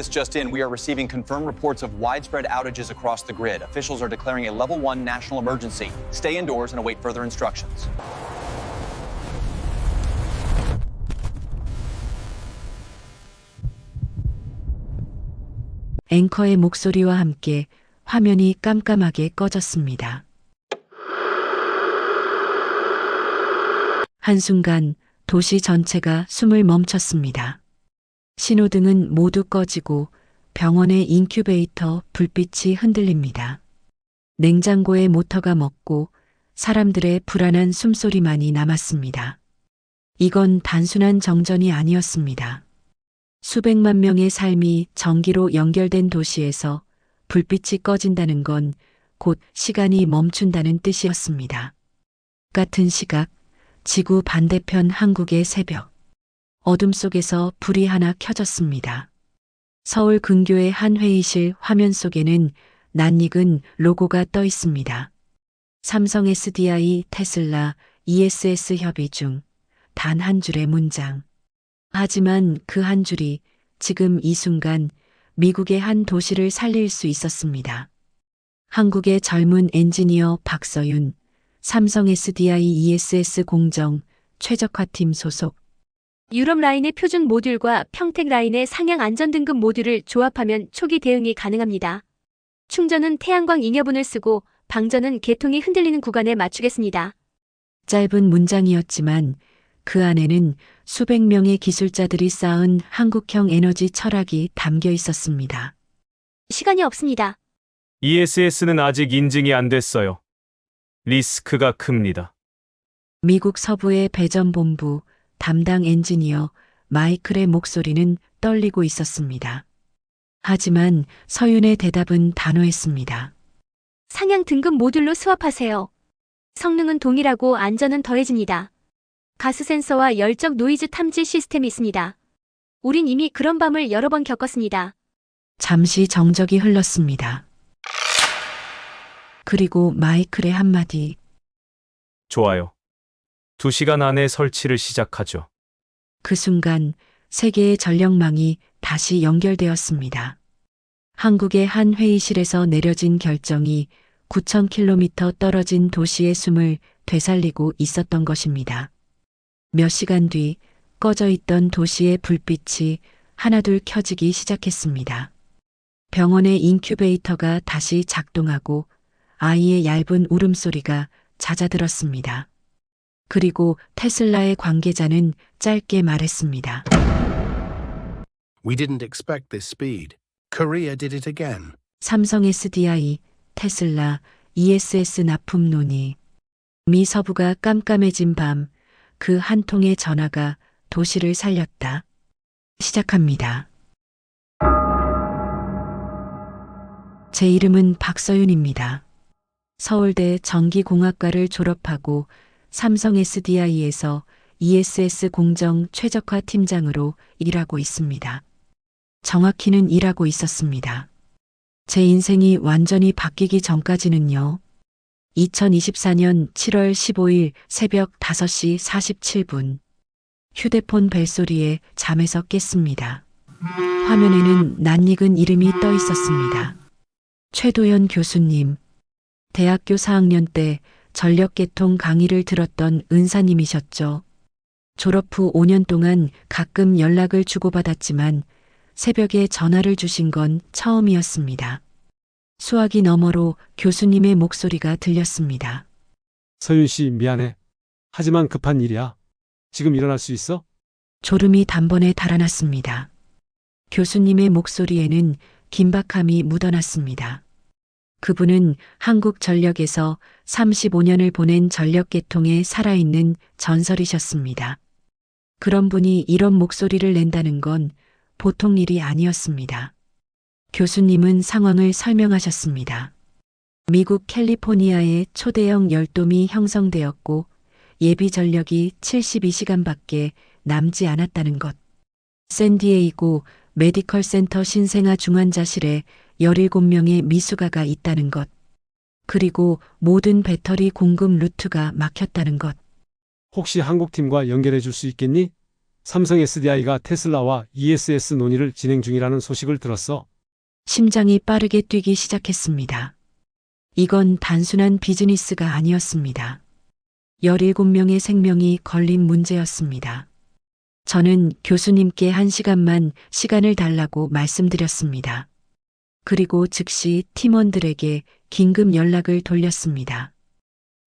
This just in, we are receiving confirmed reports of widespread outages across the grid. Officials are declaring a level 1 national emergency. Stay indoors and await further instructions. 앵커의 목소리와 함께 화면이 깜깜하게 꺼졌습니다. 한순간 도시 전체가 숨을 멈췄습니다. 신호등은 모두 꺼지고 병원의 인큐베이터 불빛이 흔들립니다. 냉장고의 모터가 멎고 사람들의 불안한 숨소리만이 남았습니다. 이건 단순한 정전이 아니었습니다. 수백만 명의 삶이 전기로 연결된 도시에서 불빛이 꺼진다는 건 곧 시간이 멈춘다는 뜻이었습니다. 같은 시각, 지구 반대편 한국의 새벽. 어둠 속에서 불이 하나 켜졌습니다. 서울 근교의 한 회의실 화면 속에는 낯익은 로고가 떠 있습니다. 삼성 SDI, 테슬라, ESS 협의 중 단 한 줄의 문장. 하지만 그 한 줄이 지금 이 순간 미국의 한 도시를 살릴 수 있었습니다. 한국의 젊은 엔지니어 박서윤, 삼성 SDI ESS 공정 최적화팀 소속. 유럽 라인의 표준 모듈과 평택 라인의 상향 안전등급 모듈을 조합하면 초기 대응이 가능합니다. 충전은 태양광 잉여분을 쓰고 방전은 계통이 흔들리는 구간에 맞추겠습니다. 짧은 문장이었지만 그 안에는 수백 명의 기술자들이 쌓은 한국형 에너지 철학이 담겨 있었습니다. 시간이 없습니다. ESS는 아직 인증이 안 됐어요. 리스크가 큽니다. 미국 서부의 배전본부 담당 엔지니어 마이클의 목소리는 떨리고 있었습니다. 하지만 서윤의 대답은 단호했습니다. 상향 등급 모듈로 스왑하세요. 성능은 동일하고 안전은 더해집니다. 가스 센서와 열적 노이즈 탐지 시스템이 있습니다. 우린 이미 그런 밤을 여러 번 겪었습니다. 잠시 정적이 흘렀습니다. 그리고 마이클의 한마디. 좋아요. 2시간 안에 설치를 시작하죠. 그 순간 세계의 전력망이 다시 연결되었습니다. 한국의 한 회의실에서 내려진 결정이 9,000km 떨어진 도시의 숨을 되살리고 있었던 것입니다. 몇 시간 뒤 꺼져 있던 도시의 불빛이 하나둘 켜지기 시작했습니다. 병원의 인큐베이터가 다시 작동하고 아이의 얇은 울음소리가 잦아들었습니다. 그리고 테슬라의 관계자는 짧게 말했습니다. We didn't expect this speed. Korea did it again. 삼성 SDI, 테슬라, ESS 납품 논의. 미 서부가 깜깜해진 밤, 그 한 통의 전화가 도시를 살렸다. 시작합니다. 제 이름은 박서윤입니다. 서울대 전기공학과를 졸업하고 삼성 SDI에서 ESS 공정 최적화 팀장으로 일하고 있습니다. 정확히는 일하고 있었습니다. 제 인생이 완전히 바뀌기 전까지는요. 2024년 7월 15일 새벽 5시 47분. 휴대폰 벨소리에 잠에서 깼습니다. 화면에는 낯익은 이름이 떠 있었습니다. 최도연 교수님. 대학교 4학년 때 전력계통 강의를 들었던 은사님이셨죠. 졸업 후 5년 동안 가끔 연락을 주고받았지만 새벽에 전화를 주신 건 처음이었습니다. 수화기 너머로 교수님의 목소리가 들렸습니다. 서윤 씨, 미안해. 하지만 급한 일이야. 지금 일어날 수 있어? 졸음이 단번에 달아났습니다. 교수님의 목소리에는 긴박함이 묻어났습니다. 그분은 한국전력에서 35년을 보낸 전력계통에 살아있는 전설이셨습니다. 그런 분이 이런 목소리를 낸다는 건 보통 일이 아니었습니다. 교수님은 상황을 설명하셨습니다. 미국 캘리포니아에 초대형 열돔이 형성되었고 예비 전력이 72시간밖에 남지 않았다는 것. 샌디에이고 메디컬 센터 신생아 중환자실에 17명의 미숙아가 있다는 것. 그리고 모든 배터리 공급 루트가 막혔다는 것. 혹시 한국팀과 연결해 줄 수 있겠니? 삼성 SDI가 테슬라와 ESS 논의를 진행 중이라는 소식을 들었어. 심장이 빠르게 뛰기 시작했습니다. 이건 단순한 비즈니스가 아니었습니다. 17명의 생명이 걸린 문제였습니다. 저는 교수님께 1시간만 시간을 달라고 말씀드렸습니다. 그리고 즉시 팀원들에게 긴급 연락을 돌렸습니다.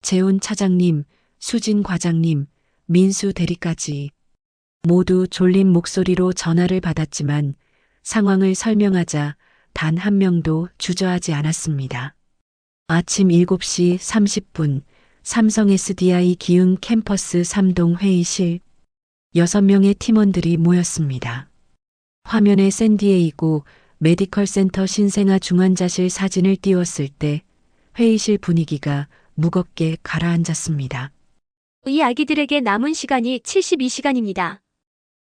재훈 차장님, 수진 과장님, 민수 대리까지 모두 졸린 목소리로 전화를 받았지만 상황을 설명하자 단 한 명도 주저하지 않았습니다. 아침 7시 30분 삼성 SDI 기흥 캠퍼스 3동 회의실 6명의 팀원들이 모였습니다. 화면에 샌디에이고 메디컬 센터 신생아 중환자실 사진을 띄웠을 때 회의실 분위기가 무겁게 가라앉았습니다. 이 아기들에게 남은 시간이 72시간입니다.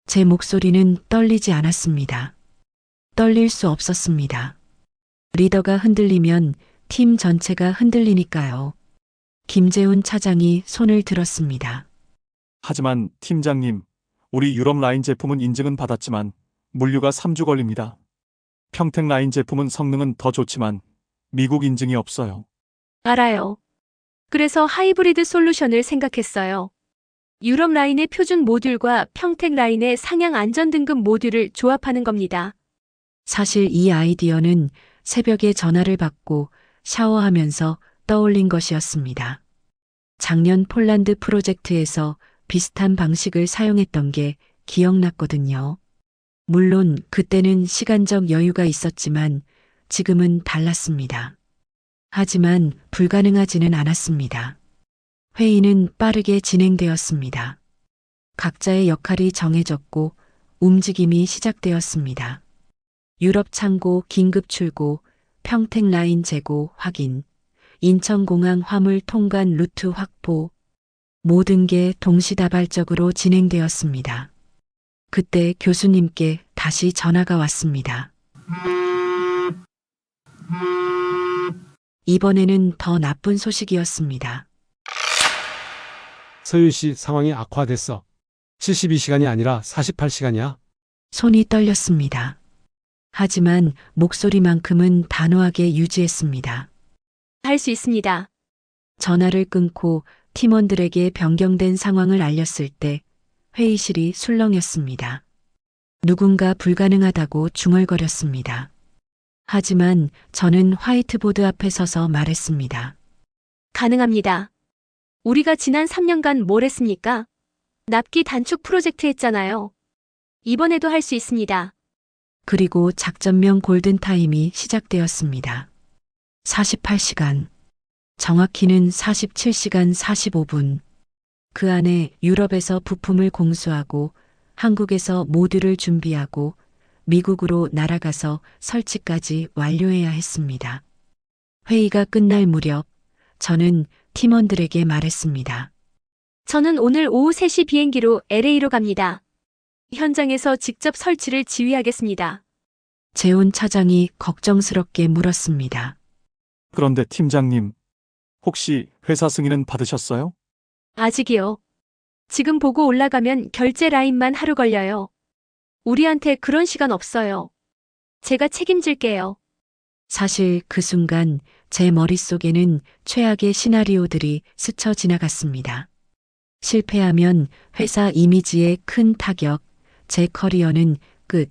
제 목소리는 떨리지 않았습니다. 떨릴 수 없었습니다. 리더가 흔들리면 팀 전체가 흔들리니까요. 김재훈 차장이 손을 들었습니다. 하지만 팀장님, 우리 유럽 라인 제품은 인증은 받았지만 물류가 3주 걸립니다. 평택 라인 제품은 성능은 더 좋지만 미국 인증이 없어요. 알아요. 그래서 하이브리드 솔루션을 생각했어요. 유럽 라인의 표준 모듈과 평택 라인의 상향 안전등급 모듈을 조합하는 겁니다. 사실 이 아이디어는 새벽에 전화를 받고 샤워하면서 떠올린 것이었습니다. 작년 폴란드 프로젝트에서 비슷한 방식을 사용했던 게 기억났거든요. 물론 그때는 시간적 여유가 있었지만 지금은 달랐습니다. 하지만 불가능하지는 않았습니다. 회의는 빠르게 진행되었습니다. 각자의 역할이 정해졌고 움직임이 시작되었습니다. 유럽 창고 긴급 출고, 평택 라인 재고 확인, 인천공항 화물 통관 루트 확보, 모든 게 동시다발적으로 진행되었습니다. 그때 교수님께 다시 전화가 왔습니다. 이번에는 더 나쁜 소식이었습니다. 서윤 씨 상황이 악화됐어. 72시간이 아니라 48시간이야. 손이 떨렸습니다. 하지만 목소리만큼은 단호하게 유지했습니다. 할 수 있습니다. 전화를 끊고 팀원들에게 변경된 상황을 알렸을 때 회의실이 술렁였습니다. 누군가 불가능하다고 중얼거렸습니다. 하지만 저는 화이트보드 앞에 서서 말했습니다. 가능합니다. 우리가 지난 3년간 뭘 했습니까? 납기 단축 프로젝트 했잖아요. 이번에도 할 수 있습니다. 그리고 작전명 골든타임이 시작되었습니다. 48시간. 정확히는 47시간 45분. 그 안에 유럽에서 부품을 공수하고 한국에서 모듈을 준비하고 미국으로 날아가서 설치까지 완료해야 했습니다. 회의가 끝날 무렵 저는 팀원들에게 말했습니다. 저는 오늘 오후 3시 비행기로 LA로 갑니다. 현장에서 직접 설치를 지휘하겠습니다. 재훈 차장이 걱정스럽게 물었습니다. 그런데 팀장님, 혹시 회사 승인은 받으셨어요? 아직이요. 지금 보고 올라가면 결제 라인만 하루 걸려요. 우리한테 그런 시간 없어요. 제가 책임질게요. 사실 그 순간 제 머릿속에는 최악의 시나리오들이 스쳐 지나갔습니다. 실패하면 회사 이미지에 큰 타격, 제 커리어는 끝,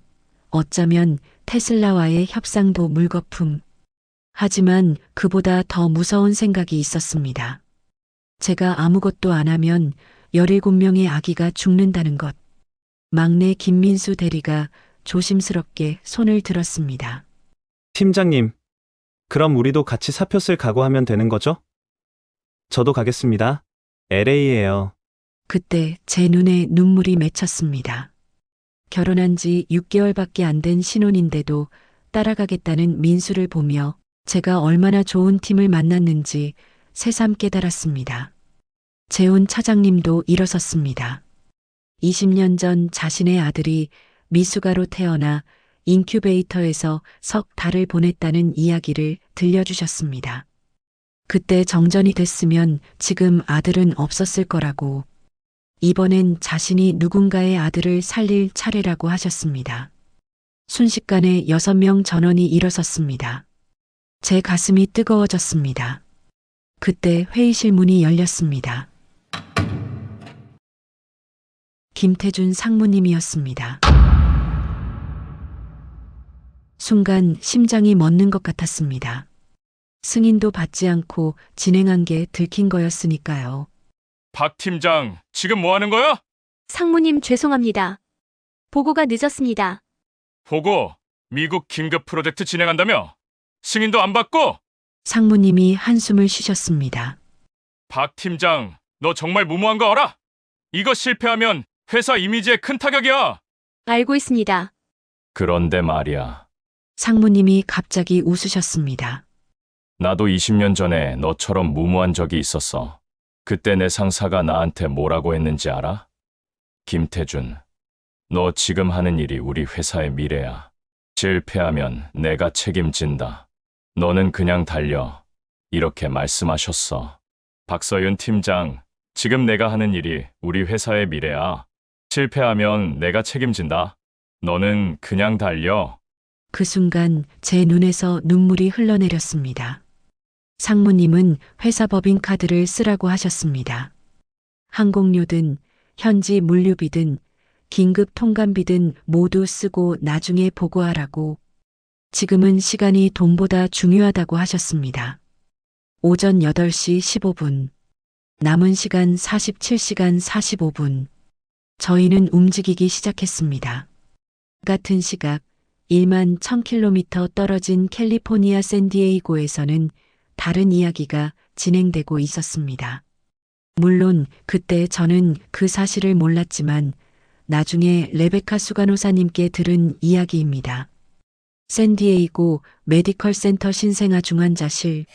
어쩌면 테슬라와의 협상도 물거품. 하지만 그보다 더 무서운 생각이 있었습니다. 제가 아무것도 안 하면 17명의 아기가 죽는다는 것. 막내 김민수 대리가 조심스럽게 손을 들었습니다. 팀장님, 그럼 우리도 같이 사표 쓸 각오하면 되는 거죠? 저도 가겠습니다. LA예요. 그때 제 눈에 눈물이 맺혔습니다. 결혼한 지 6개월밖에 안 된 신혼인데도 따라가겠다는 민수를 보며 제가 얼마나 좋은 팀을 만났는지 새삼 깨달았습니다. 재훈 차장님도 일어섰습니다. 20년 전 자신의 아들이 미숙아로 태어나 인큐베이터에서 석 달을 보냈다는 이야기를 들려주셨습니다. 그때 정전이 됐으면 지금 아들은 없었을 거라고. 이번엔 자신이 누군가의 아들을 살릴 차례라고 하셨습니다. 순식간에 6명 전원이 일어섰습니다. 제 가슴이 뜨거워졌습니다. 그때 회의실 문이 열렸습니다. 김태준 상무님이었습니다. 순간 심장이 멎는 것 같았습니다. 승인도 받지 않고 진행한 게 들킨 거였으니까요. 박 팀장, 지금 뭐 하는 거야? 상무님 죄송합니다. 보고가 늦었습니다. 보고, 미국 긴급 프로젝트 진행한다며? 승인도 안 받고? 상무님이 한숨을 쉬셨습니다. 박 팀장, 너 정말 무모한 거 알아? 이거 실패하면 회사 이미지에 큰 타격이야. 알고 있습니다. 그런데 말이야. 상무님이 갑자기 웃으셨습니다. 나도 20년 전에 너처럼 무모한 적이 있었어. 그때 내 상사가 나한테 뭐라고 했는지 알아? 김태준, 너 지금 하는 일이 우리 회사의 미래야. 실패하면 내가 책임진다. 너는 그냥 달려. 이렇게 말씀하셨어. 박서윤 팀장, 지금 내가 하는 일이 우리 회사의 미래야. 실패하면 내가 책임진다. 너는 그냥 달려. 그 순간 제 눈에서 눈물이 흘러내렸습니다. 상무님은 회사 법인카드를 쓰라고 하셨습니다. 항공료든 현지 물류비든 긴급 통관비든 모두 쓰고 나중에 보고하라고. 지금은 시간이 돈보다 중요하다고 하셨습니다. 오전 8시 15분. 남은 시간 47시간 45분. 저희는 움직이기 시작했습니다. 같은 시각 1만 1000km 떨어진 캘리포니아 샌디에이고에서는 다른 이야기가 진행되고 있었습니다. 물론 그때 저는 그 사실을 몰랐지만 나중에 레베카 수간호사님께 들은 이야기입니다. 샌디에이고 메디컬 센터 신생아 중환자실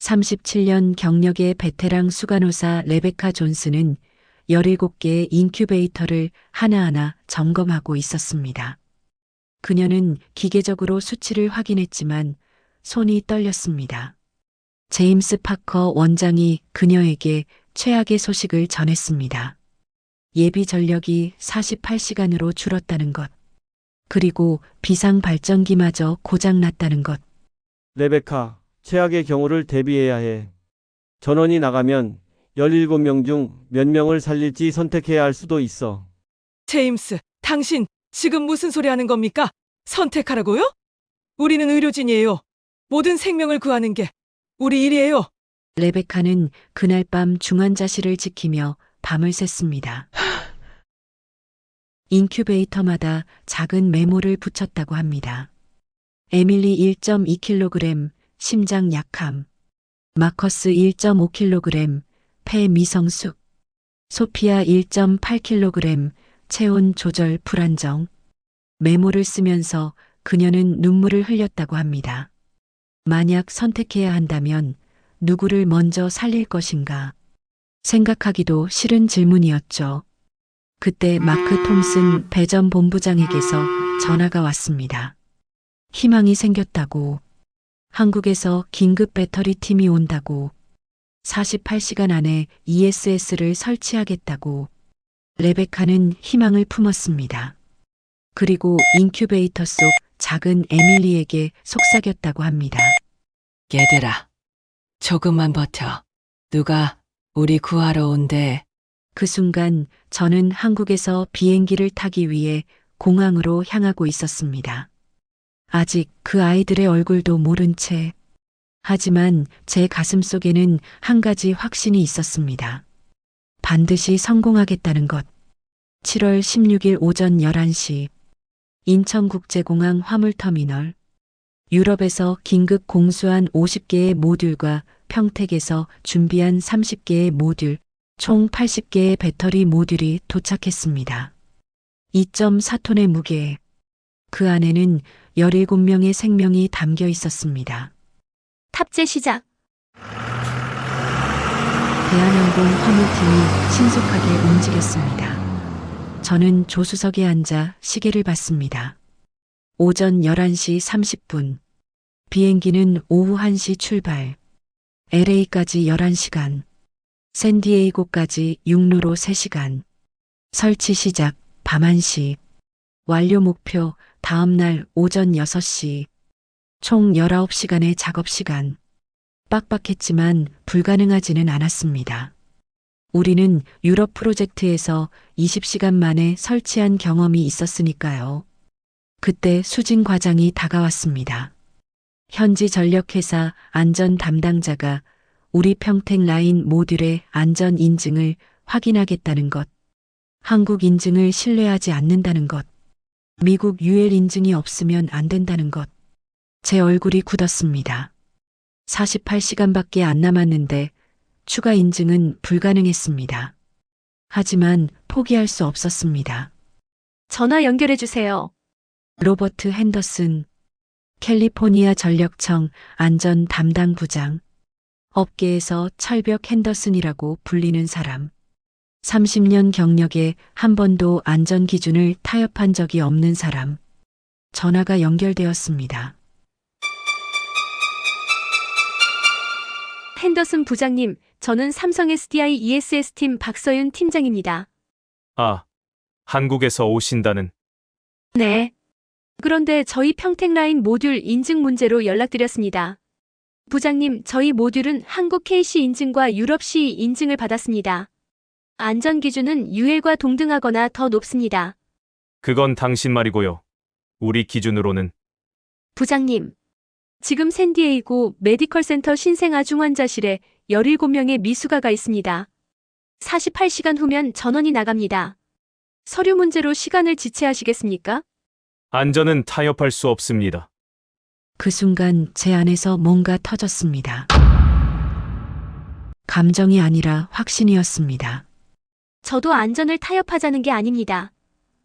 37년 경력의 베테랑 수간호사 레베카 존스는 17개의 인큐베이터를 하나하나 점검하고 있었습니다. 그녀는 기계적으로 수치를 확인했지만 손이 떨렸습니다. 제임스 파커 원장이 그녀에게 최악의 소식을 전했습니다. 예비 전력이 48시간으로 줄었다는 것. 그리고 비상 발전기마저 고장났다는 것. 레베카, 최악의 경우를 대비해야 해. 전원이 나가면 17명 중 몇 명을 살릴지 선택해야 할 수도 있어. 제임스, 당신 지금 무슨 소리 하는 겁니까? 선택하라고요? 우리는 의료진이에요. 모든 생명을 구하는 게 우리 일이에요. 레베카는 그날 밤 중환자실을 지키며 밤을 샜습니다. 인큐베이터마다 작은 메모를 붙였다고 합니다. 에밀리 1.2kg, 심장 약함. 마커스 1.5kg, 폐 미성숙. 소피아 1.8kg, 체온 조절 불안정. 메모를 쓰면서 그녀는 눈물을 흘렸다고 합니다. 만약 선택해야 한다면 누구를 먼저 살릴 것인가? 생각하기도 싫은 질문이었죠. 그때 마크 톰슨 배전 본부장에게서 전화가 왔습니다. 희망이 생겼다고. 한국에서 긴급 배터리 팀이 온다고. 48시간 안에 ESS를 설치하겠다고. 레베카는 희망을 품었습니다. 그리고 인큐베이터 속 작은 에밀리에게 속삭였다고 합니다. 얘들아, 조금만 버텨. 누가 우리 구하러 온대. 그 순간 저는 한국에서 비행기를 타기 위해 공항으로 향하고 있었습니다. 아직 그 아이들의 얼굴도 모른 채. 하지만 제 가슴 속에는 한 가지 확신이 있었습니다. 반드시 성공하겠다는 것. 7월 16일 오전 11시. 인천국제공항 화물터미널. 유럽에서 긴급 공수한 50개의 모듈과 평택에서 준비한 30개의 모듈, 총 80개의 배터리 모듈이 도착했습니다. 2.4톤의 무게. 그 안에는 17명의 생명이 담겨 있었습니다. 탑재 시작. 대한항공 화물팀이 신속하게 움직였습니다. 저는 조수석에 앉아 시계를 봤습니다. 오전 11시 30분. 비행기는 오후 1시 출발. LA까지 11시간. 샌디에이고까지 육로로 3시간. 설치 시작 밤 1시. 완료 목표 다음날 오전 6시. 총 19시간의 작업 시간. 빡빡했지만 불가능하지는 않았습니다. 우리는 유럽 프로젝트에서 20시간 만에 설치한 경험이 있었으니까요. 그때 수진 과장이 다가왔습니다. 현지 전력회사 안전 담당자가 우리 평택 라인 모듈의 안전 인증을 확인하겠다는 것, 한국 인증을 신뢰하지 않는다는 것, 미국 UL 인증이 없으면 안 된다는 것. 제 얼굴이 굳었습니다. 48시간밖에 안 남았는데 추가 인증은 불가능했습니다. 하지만 포기할 수 없었습니다. 전화 연결해 주세요. 로버트 핸더슨, 캘리포니아 전력청 안전 담당 부장. 업계에서 철벽 핸더슨이라고 불리는 사람. 30년 경력에 한 번도 안전 기준을 타협한 적이 없는 사람. 전화가 연결되었습니다. 핸더슨 부장님, 저는 삼성 SDI ESS 팀 박서윤 팀장입니다. 아, 한국에서 오신다는. 네. 그런데 저희 평택라인 모듈 인증 문제로 연락드렸습니다. 부장님, 저희 모듈은 한국 KC 인증과 유럽 CE 인증을 받았습니다. 안전 기준은 UL과 동등하거나 더 높습니다. 그건 당신 말이고요. 우리 기준으로는. 부장님, 지금 샌디에이고 메디컬 센터 신생아 중환자실에 17명의 미수가가 있습니다. 48시간 후면 전원이 나갑니다. 서류 문제로 시간을 지체하시겠습니까? 안전은 타협할 수 없습니다. 그 순간 제 안에서 뭔가 터졌습니다. 감정이 아니라 확신이었습니다. 저도 안전을 타협하자는 게 아닙니다.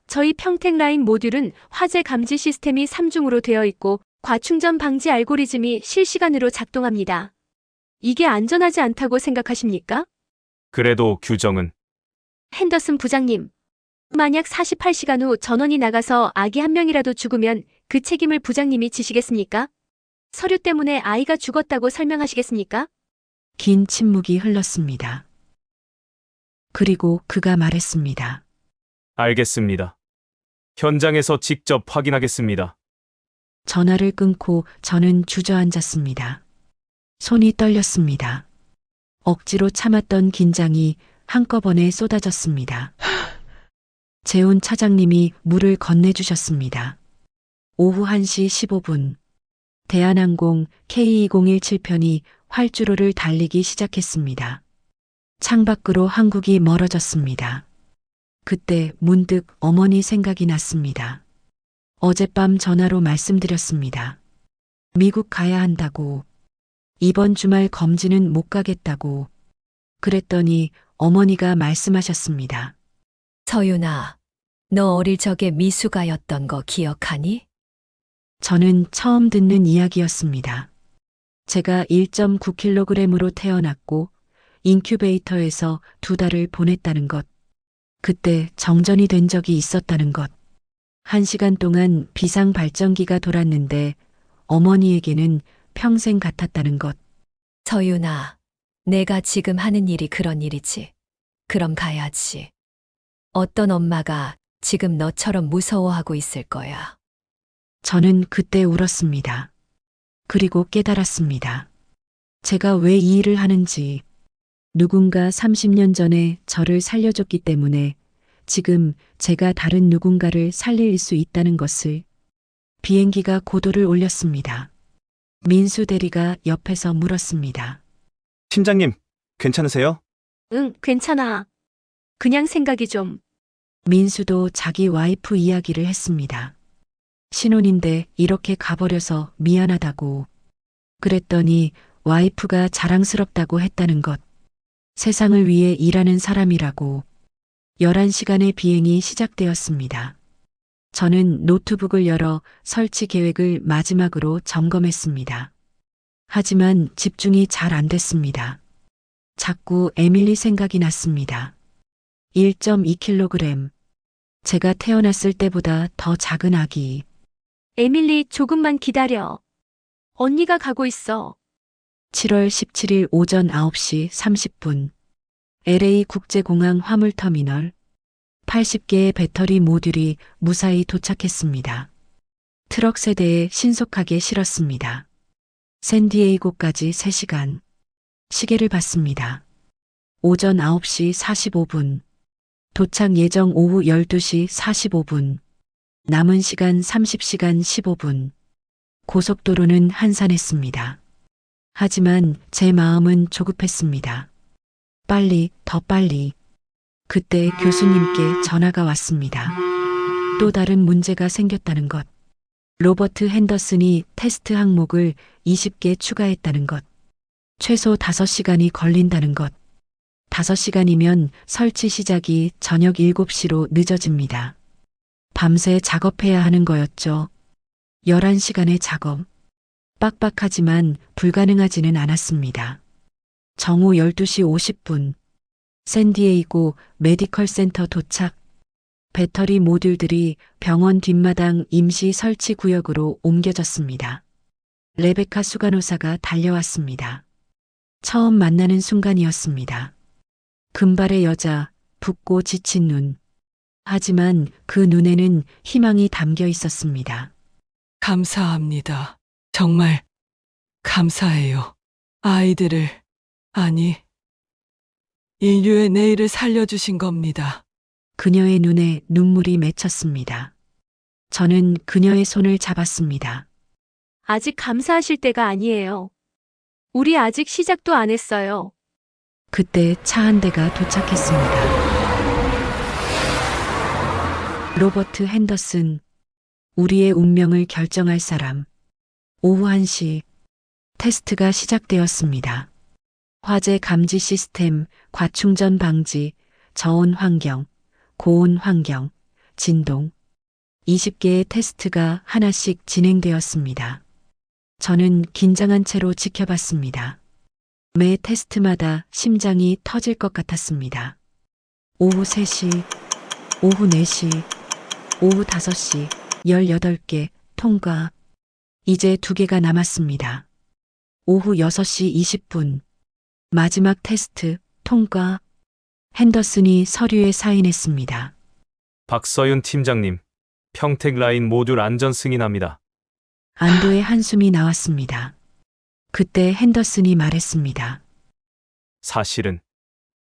저희 평택라인 모듈은 화재 감지 시스템이 3중으로 되어 있고 과충전 방지 알고리즘이 실시간으로 작동합니다. 이게 안전하지 않다고 생각하십니까? 그래도 규정은. 핸더슨 부장님, 만약 48시간 후 전원이 나가서 아기 한 명이라도 죽으면 그 책임을 부장님이 지시겠습니까? 서류 때문에 아이가 죽었다고 설명하시겠습니까? 긴 침묵이 흘렀습니다. 그리고 그가 말했습니다. 알겠습니다. 현장에서 직접 확인하겠습니다. 전화를 끊고 저는 주저앉았습니다. 손이 떨렸습니다. 억지로 참았던 긴장이 한꺼번에 쏟아졌습니다. 재훈 차장님이 물을 건네주셨습니다. 오후 1시 15분. 대한항공 K2017편이 활주로를 달리기 시작했습니다. 창밖으로 한국이 멀어졌습니다. 그때 문득 어머니 생각이 났습니다. 어젯밤 전화로 말씀드렸습니다. 미국 가야 한다고. 이번 주말 검진은 못 가겠다고. 그랬더니 어머니가 말씀하셨습니다. 서윤아, 너 어릴 적에 미수가였던 거 기억하니? 저는 처음 듣는 이야기였습니다. 제가 1.9kg으로 태어났고 인큐베이터에서 2달을 보냈다는 것. 그때 정전이 된 적이 있었다는 것. 1시간 동안 비상 발전기가 돌았는데 어머니에게는 평생 같았다는 것. 서윤아, 내가 지금 하는 일이 그런 일이지. 그럼 가야지. 어떤 엄마가 지금 너처럼 무서워하고 있을 거야. 저는 그때 울었습니다. 그리고 깨달았습니다. 제가 왜 이 일을 하는지. 누군가 30년 전에 저를 살려줬기 때문에 지금 제가 다른 누군가를 살릴 수 있다는 것을. 비행기가 고도를 올렸습니다. 민수 대리가 옆에서 물었습니다. 팀장님, 괜찮으세요? 응, 괜찮아. 그냥 생각이 좀. 민수도 자기 와이프 이야기를 했습니다. 신혼인데 이렇게 가버려서 미안하다고. 그랬더니 와이프가 자랑스럽다고 했다는 것. 세상을 위해 일하는 사람이라고. 11시간의 비행이 시작되었습니다. 저는 노트북을 열어 설치 계획을 마지막으로 점검했습니다. 하지만 집중이 잘 안 됐습니다. 자꾸 에밀리 생각이 났습니다. 1.2kg. 제가 태어났을 때보다 더 작은 아기. 에밀리, 조금만 기다려. 언니가 가고 있어. 7월 17일 오전 9시 30분. LA 국제공항 화물터미널. 80개의 배터리 모듈이 무사히 도착했습니다. 트럭 세대에 신속하게 실었습니다. 샌디에이고까지 3시간. 시계를 봤습니다. 오전 9시 45분. 도착 예정 오후 12시 45분. 남은 시간 30시간 15분. 고속도로는 한산했습니다. 하지만 제 마음은 조급했습니다. 빨리, 더 빨리. 그때 교수님께 전화가 왔습니다. 또 다른 문제가 생겼다는 것. 로버트 핸더슨이 테스트 항목을 20개 추가했다는 것. 최소 5시간이 걸린다는 것. 5시간이면 설치 시작이 저녁 7시로 늦어집니다. 밤새 작업해야 하는 거였죠. 11시간의 작업. 빡빡하지만 불가능하지는 않았습니다. 정오 12시 50분. 샌디에이고 메디컬 센터 도착. 배터리 모듈들이 병원 뒷마당 임시 설치 구역으로 옮겨졌습니다. 레베카 수간호사가 달려왔습니다. 처음 만나는 순간이었습니다. 금발의 여자, 붓고 지친 눈. 하지만 그 눈에는 희망이 담겨 있었습니다. 감사합니다. 정말 감사해요. 아이들을, 아니, 인류의 내일을 살려주신 겁니다. 그녀의 눈에 눈물이 맺혔습니다. 저는 그녀의 손을 잡았습니다. 아직 감사하실 때가 아니에요. 우리 아직 시작도 안 했어요. 그때 차 한 대가 도착했습니다. 로버트 핸더슨, 우리의 운명을 결정할 사람. 오후 1시, 테스트가 시작되었습니다. 화재 감지 시스템, 과충전 방지, 저온 환경, 고온 환경, 진동. 20개의 테스트가 하나씩 진행되었습니다. 저는 긴장한 채로 지켜봤습니다. 매 테스트마다 심장이 터질 것 같았습니다. 오후 3시, 오후 4시, 오후 5시, 18개 통과. 이제 2개가 남았습니다. 오후 6시 20분. 마지막 테스트 통과. 핸더슨이 서류에 사인했습니다. 박서윤 팀장님, 평택 라인 모듈 안전 승인합니다. 안도의 한숨이 나왔습니다. 그때 핸더슨이 말했습니다. 사실은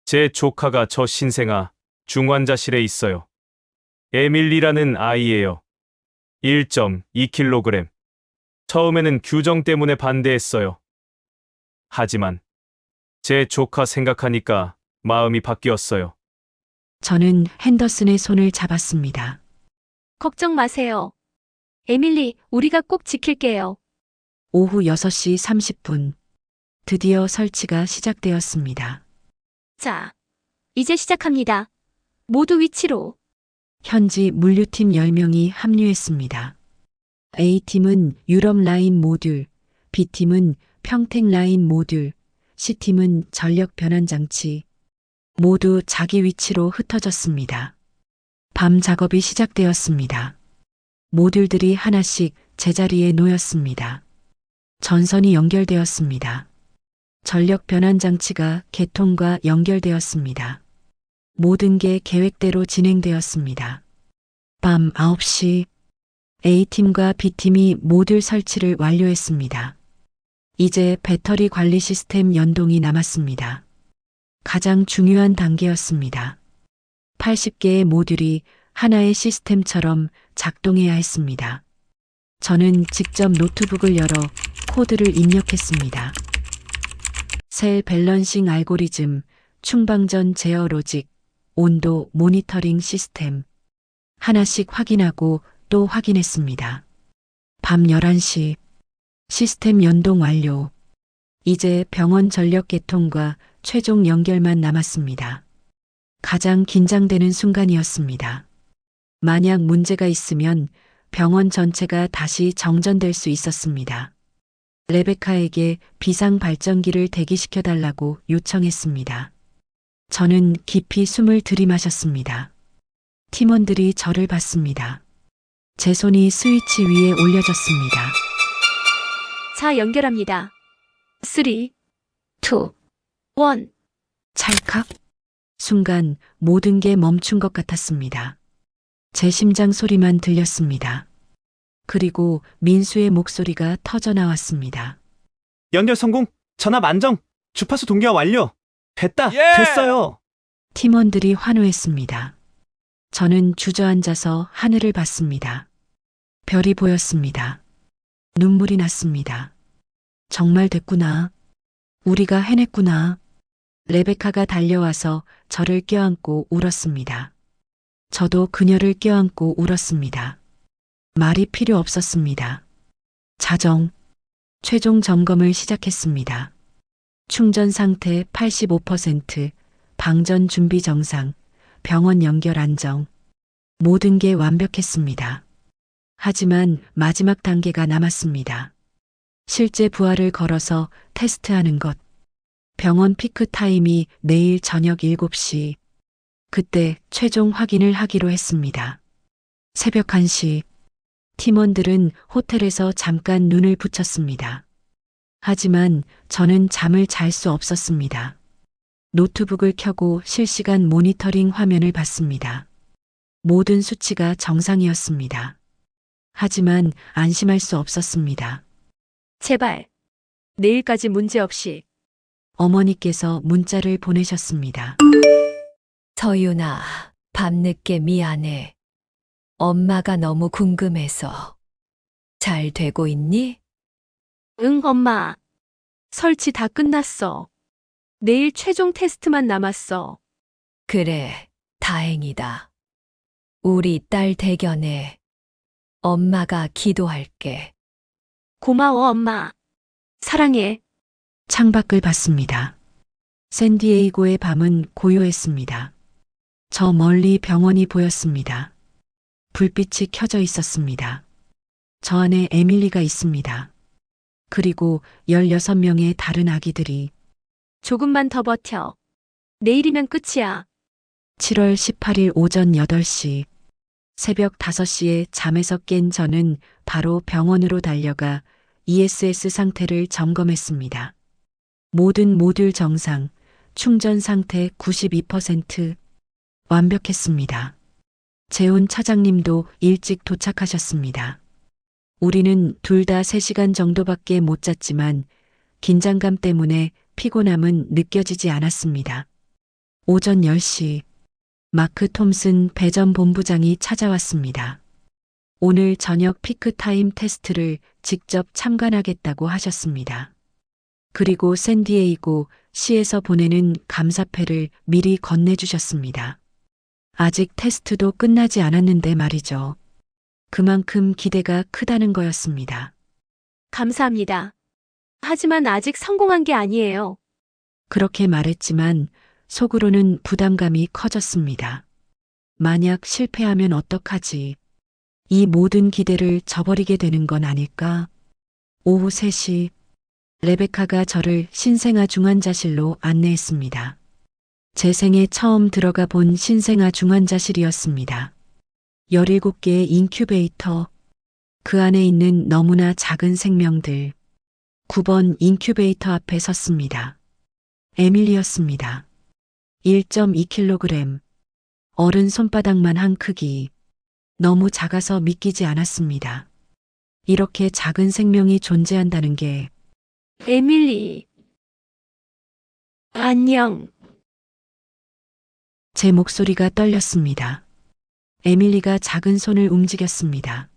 제 조카가 저 신생아 중환자실에 있어요. 에밀리라는 아이예요. 1.2kg. 처음에는 규정 때문에 반대했어요. 하지만 제 조카 생각하니까 마음이 바뀌었어요. 저는 핸더슨의 손을 잡았습니다. 걱정 마세요. 에밀리, 우리가 꼭 지킬게요. 오후 6시 30분. 드디어 설치가 시작되었습니다. 자, 이제 시작합니다. 모두 위치로. 현지 물류팀 10명이 합류했습니다. A팀은 유럽 라인 모듈, B팀은 평택 라인 모듈, C팀은 전력 변환 장치. 모두 자기 위치로 흩어졌습니다. 밤 작업이 시작되었습니다. 모듈들이 하나씩 제자리에 놓였습니다. 전선이 연결되었습니다. 전력 변환 장치가 개통과 연결되었습니다. 모든 게 계획대로 진행되었습니다. 밤 9시, A팀과 B팀이 모듈 설치를 완료했습니다. 이제 배터리 관리 시스템 연동이 남았습니다. 가장 중요한 단계였습니다. 80개의 모듈이 하나의 시스템처럼 작동해야 했습니다. 저는 직접 노트북을 열어 코드를 입력했습니다. 셀 밸런싱 알고리즘, 충방전 제어 로직, 온도 모니터링 시스템. 하나씩 확인하고 또 확인했습니다. 밤 11시, 시스템 연동 완료. 이제 병원 전력 개통과 최종 연결만 남았습니다. 가장 긴장되는 순간이었습니다. 만약 문제가 있으면 병원 전체가 다시 정전될 수 있었습니다. 레베카에게 비상 발전기를 대기시켜달라고 요청했습니다. 저는 깊이 숨을 들이마셨습니다. 팀원들이 저를 봤습니다. 제 손이 스위치 위에 올려졌습니다. 자, 연결합니다. 3, 2, 1. 찰칵. 순간 모든 게 멈춘 것 같았습니다. 제 심장 소리만 들렸습니다. 그리고 민수의 목소리가 터져 나왔습니다. 연결 성공. 전압 안정. 주파수 동기화 완료. 됐다. 됐어요. 팀원들이 환호했습니다. 저는 주저앉아서 하늘을 봤습니다. 별이 보였습니다. 눈물이 났습니다. 정말 됐구나. 우리가 해냈구나. 레베카가 달려와서 저를 껴안고 울었습니다. 저도 그녀를 껴안고 울었습니다. 말이 필요 없었습니다. 자정, 최종 점검을 시작했습니다. 충전 상태 85%, 방전 준비 정상, 병원 연결 안정. 모든 게 완벽했습니다. 하지만 마지막 단계가 남았습니다. 실제 부하를 걸어서 테스트하는 것. 병원 피크 타임이 내일 저녁 7시. 그때 최종 확인을 하기로 했습니다. 새벽 1시. 팀원들은 호텔에서 잠깐 눈을 붙였습니다. 하지만 저는 잠을 잘 수 없었습니다. 노트북을 켜고 실시간 모니터링 화면을 봤습니다. 모든 수치가 정상이었습니다. 하지만 안심할 수 없었습니다. 제발. 내일까지 문제 없이. 어머니께서 문자를 보내셨습니다. 서윤아, 밤늦게 미안해. 엄마가 너무 궁금해서. 잘 되고 있니? 응, 엄마. 설치 다 끝났어. 내일 최종 테스트만 남았어. 그래, 다행이다. 우리 딸 대견해. 엄마가 기도할게. 고마워, 엄마. 사랑해. 창밖을 봤습니다. 샌디에이고의 밤은 고요했습니다. 저 멀리 병원이 보였습니다. 불빛이 켜져 있었습니다. 저 안에 에밀리가 있습니다. 그리고 16명의 다른 아기들이. 조금만 더 버텨. 내일이면 끝이야. 7월 18일 오전 8시. 새벽 5시에 잠에서 깬 저는 바로 병원으로 달려가 ESS 상태를 점검했습니다. 모든 모듈 정상, 충전 상태 92%. 완벽했습니다. 재훈 차장님도 일찍 도착하셨습니다. 우리는 둘 다 3시간 정도밖에 못 잤지만 긴장감 때문에 피곤함은 느껴지지 않았습니다. 오전 10시, 마크 톰슨 배전 본부장이 찾아왔습니다. 오늘 저녁 피크타임 테스트를 직접 참관하겠다고 하셨습니다. 그리고 샌디에이고 시에서 보내는 감사패를 미리 건네주셨습니다. 아직 테스트도 끝나지 않았는데 말이죠. 그만큼 기대가 크다는 거였습니다. 감사합니다. 하지만 아직 성공한 게 아니에요. 그렇게 말했지만 속으로는 부담감이 커졌습니다. 만약 실패하면 어떡하지? 이 모든 기대를 저버리게 되는 건 아닐까? 오후 3시, 레베카가 저를 신생아 중환자실로 안내했습니다. 제 생에 처음 들어가 본 신생아 중환자실이었습니다. 17개의 인큐베이터, 그 안에 있는 너무나 작은 생명들. 9번 인큐베이터 앞에 섰습니다. 에밀리였습니다. 1.2kg. 어른 손바닥만 한 크기. 너무 작아서 믿기지 않았습니다. 이렇게 작은 생명이 존재한다는 게. 에밀리. 안녕. 제 목소리가 떨렸습니다. 에밀리가 작은 손을 움직였습니다.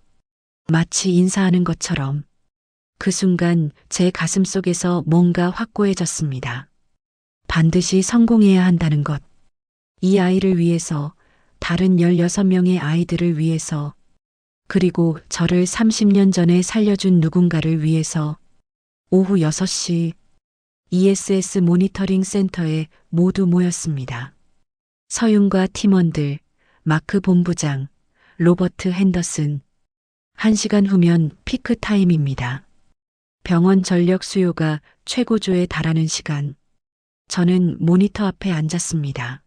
마치 인사하는 것처럼. 그 순간 제 가슴 속에서 뭔가 확고해졌습니다. 반드시 성공해야 한다는 것. 이 아이를 위해서, 다른 16명의 아이들을 위해서, 그리고 저를 30년 전에 살려준 누군가를 위해서. 오후 6시, ESS 모니터링 센터에 모두 모였습니다. 서윤과 팀원들, 마크 본부장, 로버트 핸더슨. 1시간 후면 피크 타임입니다. 병원 전력 수요가 최고조에 달하는 시간. 저는 모니터 앞에 앉았습니다.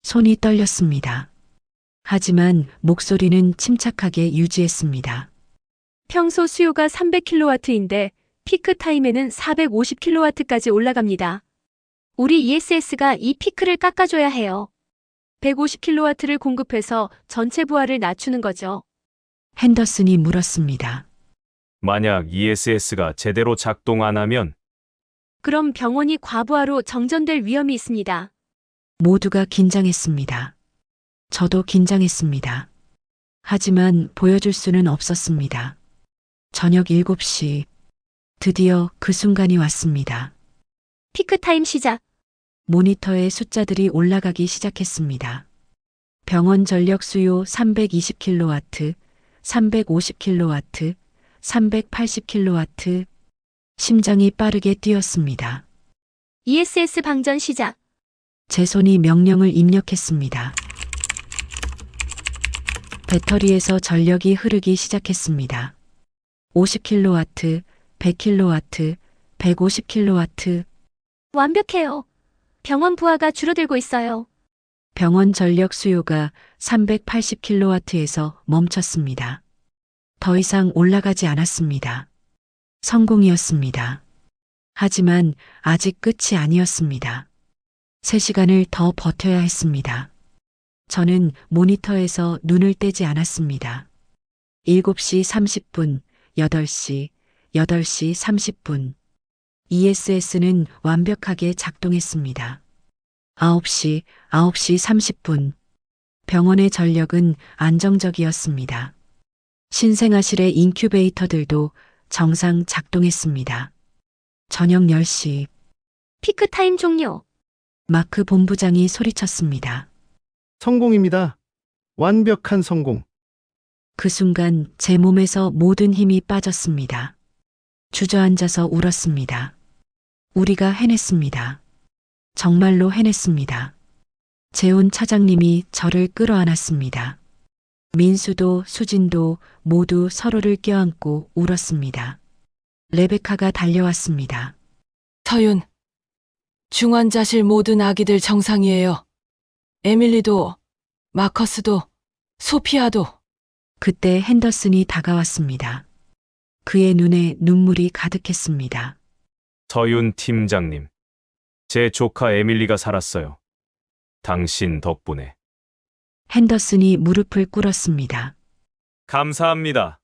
손이 떨렸습니다. 하지만 목소리는 침착하게 유지했습니다. 평소 수요가 300kW인데 피크 타임에는 450kW까지 올라갑니다. 우리 ESS가 이 피크를 깎아줘야 해요. 150kW를 공급해서 전체 부하를 낮추는 거죠. 핸더슨이 물었습니다. 만약 ESS가 제대로 작동 안 하면 그럼 병원이 과부하로 정전될 위험이 있습니다. 모두가 긴장했습니다. 저도 긴장했습니다. 하지만 보여줄 수는 없었습니다. 저녁 7시. 드디어 그 순간이 왔습니다. 피크 타임 시작. 모니터에 숫자들이 올라가기 시작했습니다. 병원 전력 수요 320kW, 350kW, 380kW. 심장이 빠르게 뛰었습니다. ESS 방전 시작. 제 손이 명령을 입력했습니다. 배터리에서 전력이 흐르기 시작했습니다. 50kW, 100kW, 150kW. 완벽해요. 병원 부하가 줄어들고 있어요. 병원 전력 수요가 380kW에서 멈췄습니다. 더 이상 올라가지 않았습니다. 성공이었습니다. 하지만 아직 끝이 아니었습니다. 3시간을 더 버텨야 했습니다. 저는 모니터에서 눈을 떼지 않았습니다. 7시 30분, 8시, 8시 30분. ESS는 완벽하게 작동했습니다. 9시, 9시 30분. 병원의 전력은 안정적이었습니다. 신생아실의 인큐베이터들도 정상 작동했습니다. 저녁 10시. 피크 타임 종료. 마크 본부장이 소리쳤습니다. 성공입니다. 완벽한 성공. 그 순간 제 몸에서 모든 힘이 빠졌습니다. 주저앉아서 울었습니다. 우리가 해냈습니다. 정말로 해냈습니다. 재훈 차장님이 저를 끌어안았습니다. 민수도 수진도 모두 서로를 껴안고 울었습니다. 레베카가 달려왔습니다. 서윤, 중환자실 모든 아기들 정상이에요. 에밀리도, 마커스도, 소피아도. 그때 핸더슨이 다가왔습니다. 그의 눈에 눈물이 가득했습니다. 서윤 팀장님, 제 조카 에밀리가 살았어요. 당신 덕분에. 핸더슨이 무릎을 꿇었습니다. 감사합니다.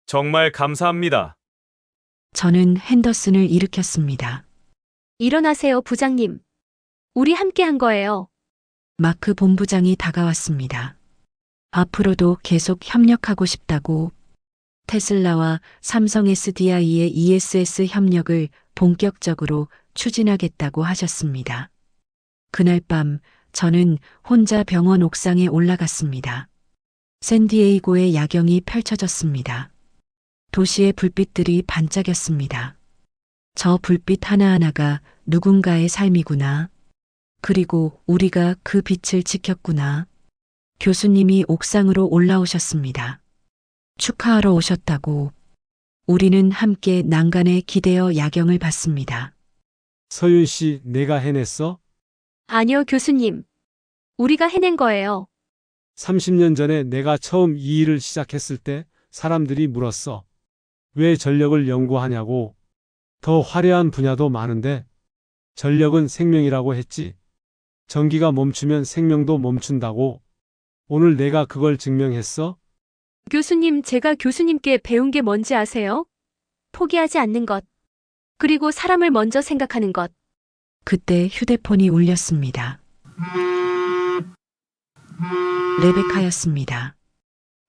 정말 감사합니다. 저는 핸더슨을 일으켰습니다. 일어나세요, 부장님. 우리 함께 한 거예요. 마크 본부장이 다가왔습니다. 앞으로도 계속 협력하고 싶다고 테슬라와 삼성 SDI의 ESS 협력을 본격적으로 추진하겠다고 하셨습니다. 그날 밤 저는 혼자 병원 옥상에 올라갔습니다. 샌디에이고의 야경이 펼쳐졌습니다. 도시의 불빛들이 반짝였습니다. 저 불빛 하나하나가 누군가의 삶이구나. 그리고 우리가 그 빛을 지켰구나. 교수님이 옥상으로 올라오셨습니다. 축하하러 오셨다고. 우리는 함께 난간에 기대어 야경을 봤습니다. 서윤 씨, 내가 해냈어? 아니요, 교수님. 우리가 해낸 거예요. 30년 전에 내가 처음 이 일을 시작했을 때 사람들이 물었어. 왜 전력을 연구하냐고. 더 화려한 분야도 많은데 전력은 생명이라고 했지. 전기가 멈추면 생명도 멈춘다고. 오늘 내가 그걸 증명했어. 교수님, 제가 교수님께 배운 게 뭔지 아세요? 포기하지 않는 것. 그리고 사람을 먼저 생각하는 것. 그때 휴대폰이 울렸습니다. 레베카였습니다.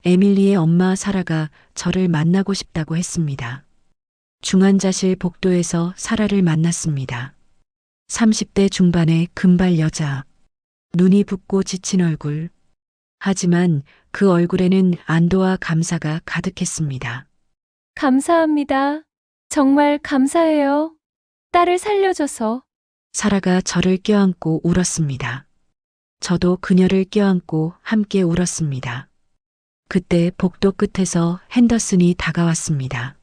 에밀리의 엄마 사라가 저를 만나고 싶다고 했습니다. 중환자실 복도에서 사라를 만났습니다. 30대 중반의 금발 여자. 눈이 붓고 지친 얼굴. 하지만 그 얼굴에는 안도와 감사가 가득했습니다. 감사합니다. 정말 감사해요. 딸을 살려줘서. 사라가 저를 껴안고 울었습니다. 저도 그녀를 껴안고 함께 울었습니다. 그때 복도 끝에서 핸더슨이 다가왔습니다.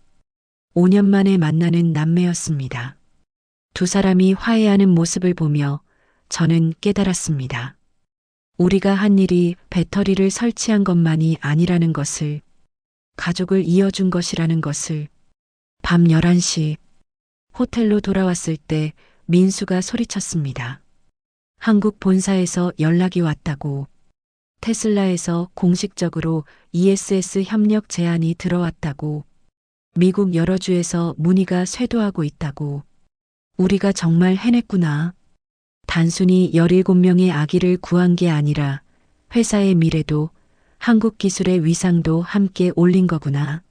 5년 만에 만나는 남매였습니다. 두 사람이 화해하는 모습을 보며 저는 깨달았습니다. 우리가 한 일이 배터리를 설치한 것만이 아니라는 것을, 가족을 이어준 것이라는 것을. 밤 11시, 호텔로 돌아왔을 때 민수가 소리쳤습니다. 한국 본사에서 연락이 왔다고. 테슬라에서 공식적으로 ESS 협력 제안이 들어왔다고. 미국 여러 주에서 문의가 쇄도하고 있다고. 우리가 정말 해냈구나. 단순히 17명의 아기를 구한 게 아니라 회사의 미래도 한국 기술의 위상도 함께 올린 거구나.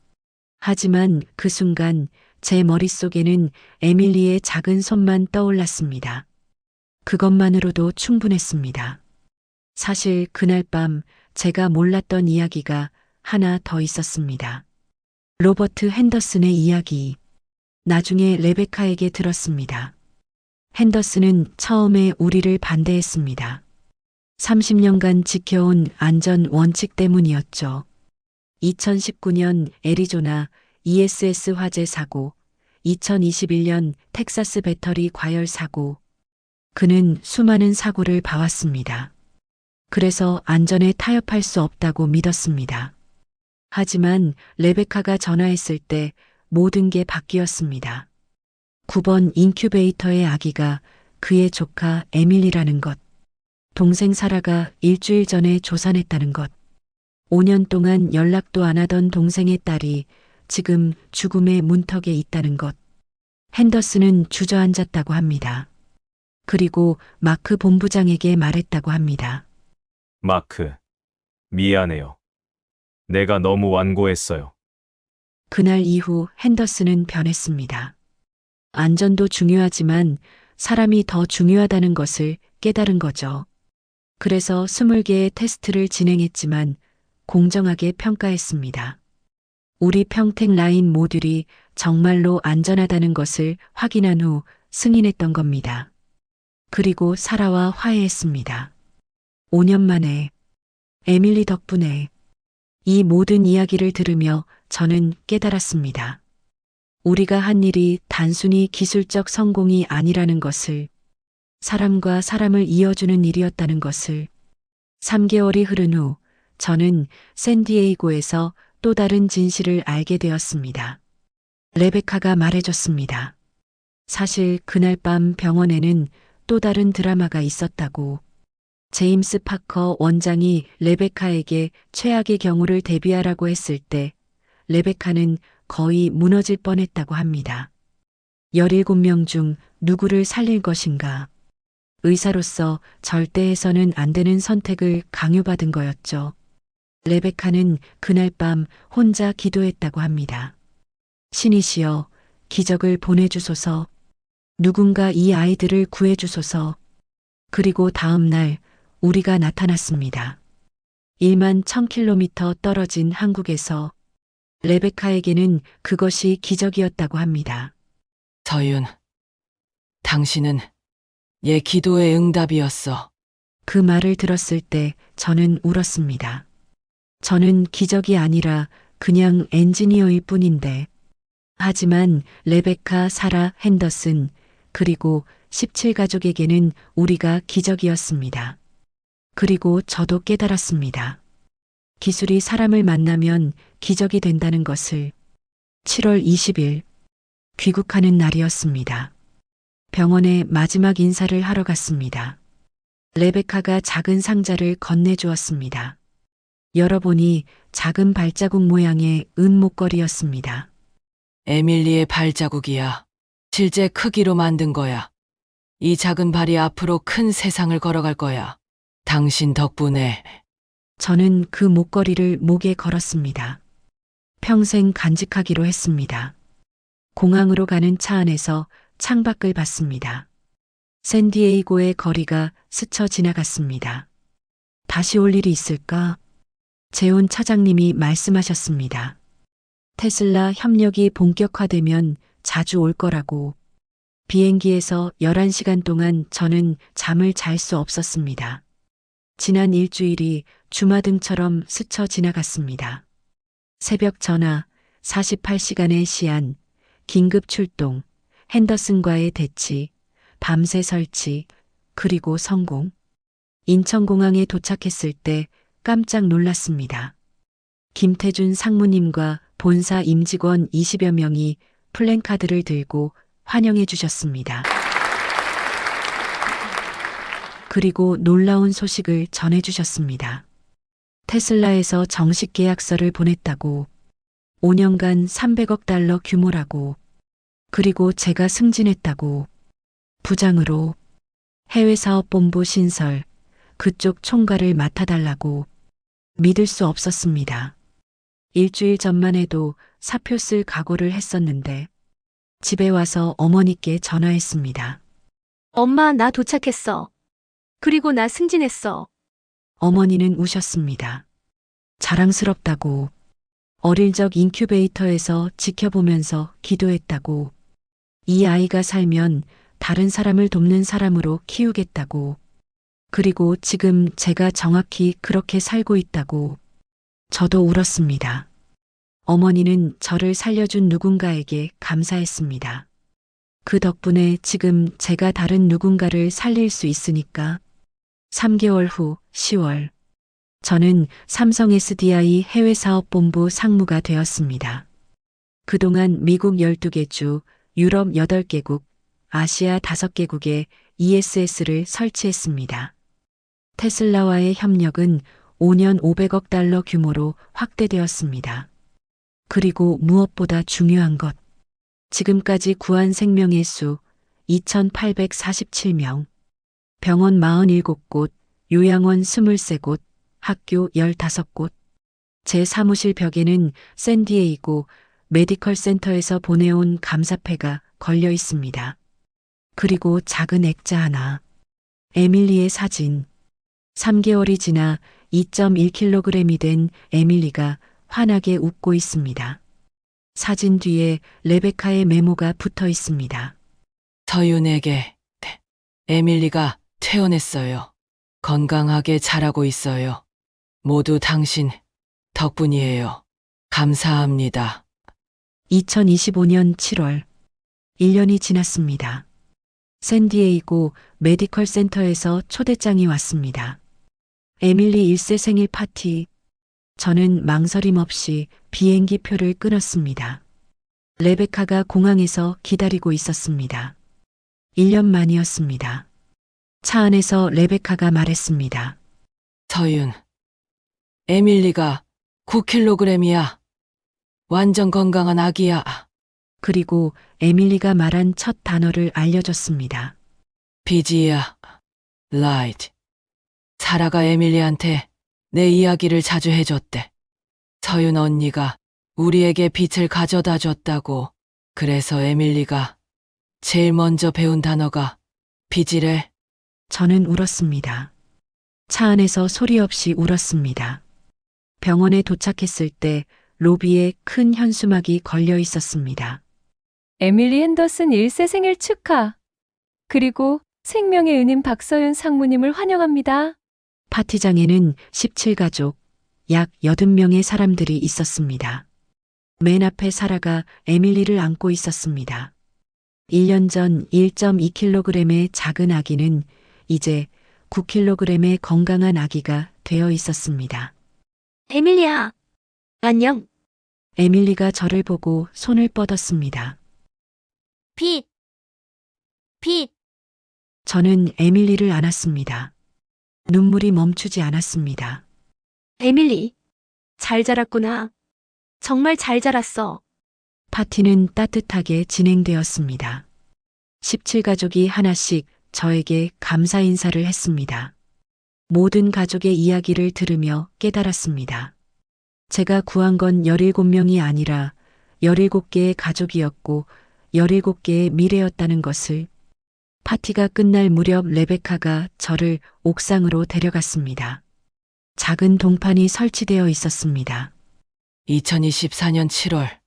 하지만 그 순간 제 머릿속에는 에밀리의 작은 손만 떠올랐습니다. 그것만으로도 충분했습니다. 사실 그날 밤 제가 몰랐던 이야기가 하나 더 있었습니다. 로버트 핸더슨의 이야기. 나중에 레베카에게 들었습니다. 핸더슨은 처음에 우리를 반대했습니다. 30년간 지켜온 안전 원칙 때문이었죠. 2019년 애리조나 ESS 화재 사고, 2021년 텍사스 배터리 과열 사고. 그는 수많은 사고를 봐왔습니다. 그래서 안전에 타협할 수 없다고 믿었습니다. 하지만 레베카가 전화했을 때 모든 게 바뀌었습니다. 9번 인큐베이터의 아기가 그의 조카 에밀리라는 것. 동생 사라가 일주일 전에 조산했다는 것. 5년 동안 연락도 안 하던 동생의 딸이 지금 죽음의 문턱에 있다는 것. 핸더슨은 주저앉았다고 합니다. 그리고 마크 본부장에게 말했다고 합니다. 마크, 미안해요. 내가 너무 완고했어요. 그날 이후 핸더슨은 변했습니다. 안전도 중요하지만 사람이 더 중요하다는 것을 깨달은 거죠. 그래서 20개의 테스트를 진행했지만 공정하게 평가했습니다. 우리 평택 라인 모듈이 정말로 안전하다는 것을 확인한 후 승인했던 겁니다. 그리고 사라와 화해했습니다. 5년 만에, 에밀리 덕분에. 이 모든 이야기를 들으며 저는 깨달았습니다. 우리가 한 일이 단순히 기술적 성공이 아니라는 것을, 사람과 사람을 이어주는 일이었다는 것을. 3개월이 흐른 후 저는 샌디에이고에서 또 다른 진실을 알게 되었습니다. 레베카가 말해줬습니다. 사실 그날 밤 병원에는 또 다른 드라마가 있었다고. 제임스 파커 원장이 레베카에게 최악의 경우를 대비하라고 했을 때 레베카는 거의 무너질 뻔했다고 합니다. 17명 중 누구를 살릴 것인가. 의사로서 절대 해서는 안 되는 선택을 강요받은 거였죠. 레베카는 그날 밤 혼자 기도했다고 합니다. 신이시여, 기적을 보내주소서. 누군가 이 아이들을 구해주소서. 그리고 다음 날 우리가 나타났습니다. 1만 1000km 떨어진 한국에서. 레베카에게는 그것이 기적이었다고 합니다. 서윤, 당신은 얘 기도의 응답이었어. 그 말을 들었을 때 저는 울었습니다. 저는 기적이 아니라 그냥 엔지니어일 뿐인데. 하지만 레베카, 사라, 핸더슨, 그리고 17가족에게는 우리가 기적이었습니다. 그리고 저도 깨달았습니다. 기술이 사람을 만나면 기적이 된다는 것을. 7월 20일, 귀국하는 날이었습니다. 병원에 마지막 인사를 하러 갔습니다. 레베카가 작은 상자를 건네주었습니다. 열어보니 작은 발자국 모양의 은 목걸이였습니다. 에밀리의 발자국이야. 실제 크기로 만든 거야. 이 작은 발이 앞으로 큰 세상을 걸어갈 거야. 당신 덕분에. 저는 그 목걸이를 목에 걸었습니다. 평생 간직하기로 했습니다. 공항으로 가는 차 안에서 창밖을 봤습니다. 샌디에이고의 거리가 스쳐 지나갔습니다. 다시 올 일이 있을까? 재혼 차장님이 말씀하셨습니다. 테슬라 협력이 본격화되면 자주 올 거라고. 비행기에서 11시간 동안 저는 잠을 잘 수 없었습니다. 지난 일주일이 주마등처럼 스쳐 지나갔습니다. 새벽 전화, 48시간의 시안, 긴급 출동, 핸더슨과의 대치, 밤새 설치, 그리고 성공. 인천공항에 도착했을 때 깜짝 놀랐습니다. 김태준 상무님과 본사 임직원 20여 명이 플랜카드를 들고 환영해 주셨습니다. 그리고 놀라운 소식을 전해주셨습니다. 테슬라에서 정식 계약서를 보냈다고, 5년간 300억 달러 규모라고, 그리고 제가 승진했다고, 부장으로, 해외사업본부 신설, 그쪽 총괄을 맡아달라고. 믿을 수 없었습니다. 일주일 전만 해도 사표 쓸 각오를 했었는데, 집에 와서 어머니께 전화했습니다. 엄마, 나 도착했어. 그리고 나 승진했어. 어머니는 우셨습니다. 자랑스럽다고, 어릴 적 인큐베이터에서 지켜보면서 기도했다고, 이 아이가 살면 다른 사람을 돕는 사람으로 키우겠다고, 그리고 지금 제가 정확히 그렇게 살고 있다고. 저도 울었습니다. 어머니는 저를 살려준 누군가에게 감사했습니다. 그 덕분에 지금 제가 다른 누군가를 살릴 수 있으니까. 3개월 후 10월, 저는 삼성 SDI 해외사업본부 상무가 되었습니다. 그동안 미국 12개 주, 유럽 8개국, 아시아 5개국에 ESS를 설치했습니다. 테슬라와의 협력은 5년 500억 달러 규모로 확대되었습니다. 그리고 무엇보다 중요한 것, 지금까지 구한 생명의 수 2,847명, 병원 47곳, 요양원 23곳, 학교 15곳, 제 사무실 벽에는 샌디에이고 메디컬 센터에서 보내온 감사패가 걸려 있습니다. 그리고 작은 액자 하나, 에밀리의 사진. 3개월이 지나 2.1kg이 된 에밀리가 환하게 웃고 있습니다. 사진 뒤에 레베카의 메모가 붙어 있습니다. 서윤에게 에밀리가 퇴원했어요. 건강하게 자라고 있어요. 모두 당신 덕분이에요. 감사합니다. 2025년 7월, 1년이 지났습니다. 샌디에이고 메디컬 센터에서 초대장이 왔습니다. 에밀리 1세 생일 파티. 저는 망설임 없이 비행기 표를 끊었습니다. 레베카가 공항에서 기다리고 있었습니다. 1년 만이었습니다. 차 안에서 레베카가 말했습니다. 서윤, 에밀리가 9kg이야. 완전 건강한 아기야. 그리고 에밀리가 말한 첫 단어를 알려줬습니다. 비지야, 라이트. 사라가 에밀리한테 내 이야기를 자주 해줬대. 서윤 언니가 우리에게 빛을 가져다 줬다고. 그래서 에밀리가 제일 먼저 배운 단어가 비지래. 저는 울었습니다. 차 안에서 소리 없이 울었습니다. 병원에 도착했을 때 로비에 큰 현수막이 걸려 있었습니다. 에밀리 핸더슨 1세 생일 축하. 그리고 생명의 은인 박서윤 상무님을 환영합니다. 파티장에는 17가족, 약 80명의 사람들이 있었습니다. 맨 앞에 사라가 에밀리를 안고 있었습니다. 1년 전 1.2kg의 작은 아기는 이제 9kg의 건강한 아기가 되어 있었습니다. 에밀리야, 안녕. 에밀리가 저를 보고 손을 뻗었습니다. 빛. 저는 에밀리를 안았습니다. 눈물이 멈추지 않았습니다. 에밀리, 잘 자랐구나. 정말 잘 자랐어. 파티는 따뜻하게 진행되었습니다. 17가족이 하나씩 저에게 감사 인사를 했습니다. 모든 가족의 이야기를 들으며 깨달았습니다. 제가 구한 건 17명이 아니라 17개의 가족이었고 17개의 미래였다는 것을. 파티가 끝날 무렵 레베카가 저를 옥상으로 데려갔습니다. 작은 동판이 설치되어 있었습니다. 2024년 7월,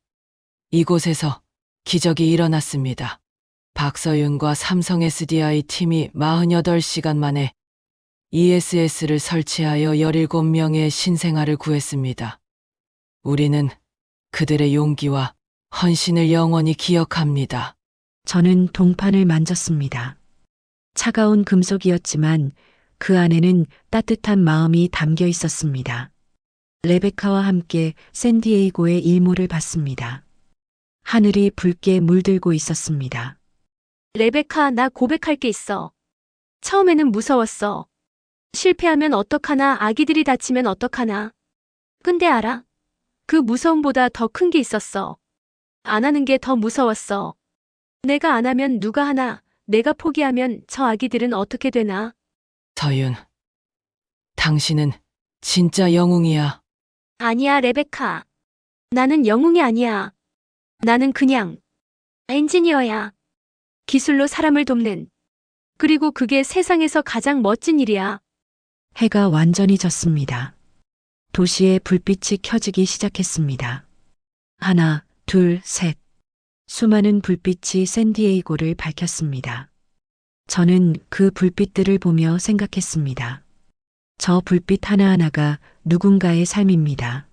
이곳에서 기적이 일어났습니다. 박서윤과 삼성 SDI 팀이 48시간 만에 ESS를 설치하여 17명의 신생아를 구했습니다. 우리는 그들의 용기와 헌신을 영원히 기억합니다. 저는 동판을 만졌습니다. 차가운 금속이었지만 그 안에는 따뜻한 마음이 담겨 있었습니다. 레베카와 함께 샌디에이고의 일몰을 봤습니다. 하늘이 붉게 물들고 있었습니다. 레베카, 나 고백할 게 있어. 처음에는 무서웠어. 실패하면 어떡하나, 아기들이 다치면 어떡하나. 근데 알아? 그 무서움보다 더 큰 게 있었어. 안 하는 게 더 무서웠어. 내가 안 하면 누가 하나, 내가 포기하면 저 아기들은 어떻게 되나? 서윤, 당신은 진짜 영웅이야. 아니야, 레베카. 나는 영웅이 아니야. 나는 그냥 엔지니어야. 기술로 사람을 돕는. 그리고 그게 세상에서 가장 멋진 일이야. 해가 완전히 졌습니다. 도시의 불빛이 켜지기 시작했습니다. 하나, 둘, 셋. 수많은 불빛이 샌디에이고를 밝혔습니다. 저는 그 불빛들을 보며 생각했습니다. 저 불빛 하나하나가 누군가의 삶입니다.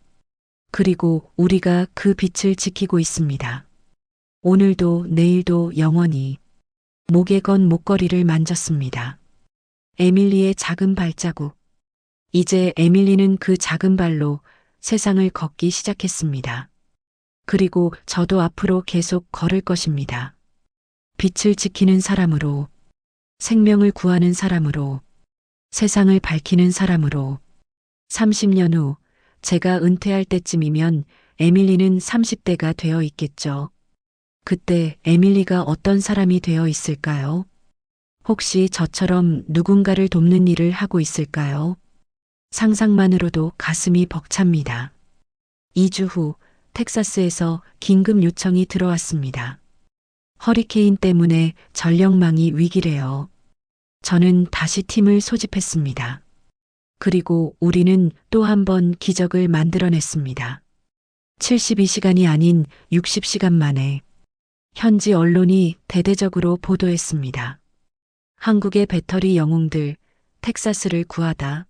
그리고 우리가 그 빛을 지키고 있습니다. 오늘도 내일도 영원히 목에 건 목걸이를 만졌습니다. 에밀리의 작은 발자국. 이제 에밀리는 그 작은 발로 세상을 걷기 시작했습니다. 그리고 저도 앞으로 계속 걸을 것입니다. 빛을 지키는 사람으로, 생명을 구하는 사람으로, 세상을 밝히는 사람으로. 30년 후 제가 은퇴할 때쯤이면 에밀리는 30대가 되어 있겠죠. 그때 에밀리가 어떤 사람이 되어 있을까요? 혹시 저처럼 누군가를 돕는 일을 하고 있을까요? 상상만으로도 가슴이 벅찹니다. 2주 후 텍사스에서 긴급 요청이 들어왔습니다. 허리케인 때문에 전력망이 위기래요. 저는 다시 팀을 소집했습니다. 그리고 우리는 또 한 번 기적을 만들어냈습니다. 72시간이 아닌 60시간 만에 현지 언론이 대대적으로 보도했습니다. 한국의 배터리 영웅들, 텍사스를 구하다.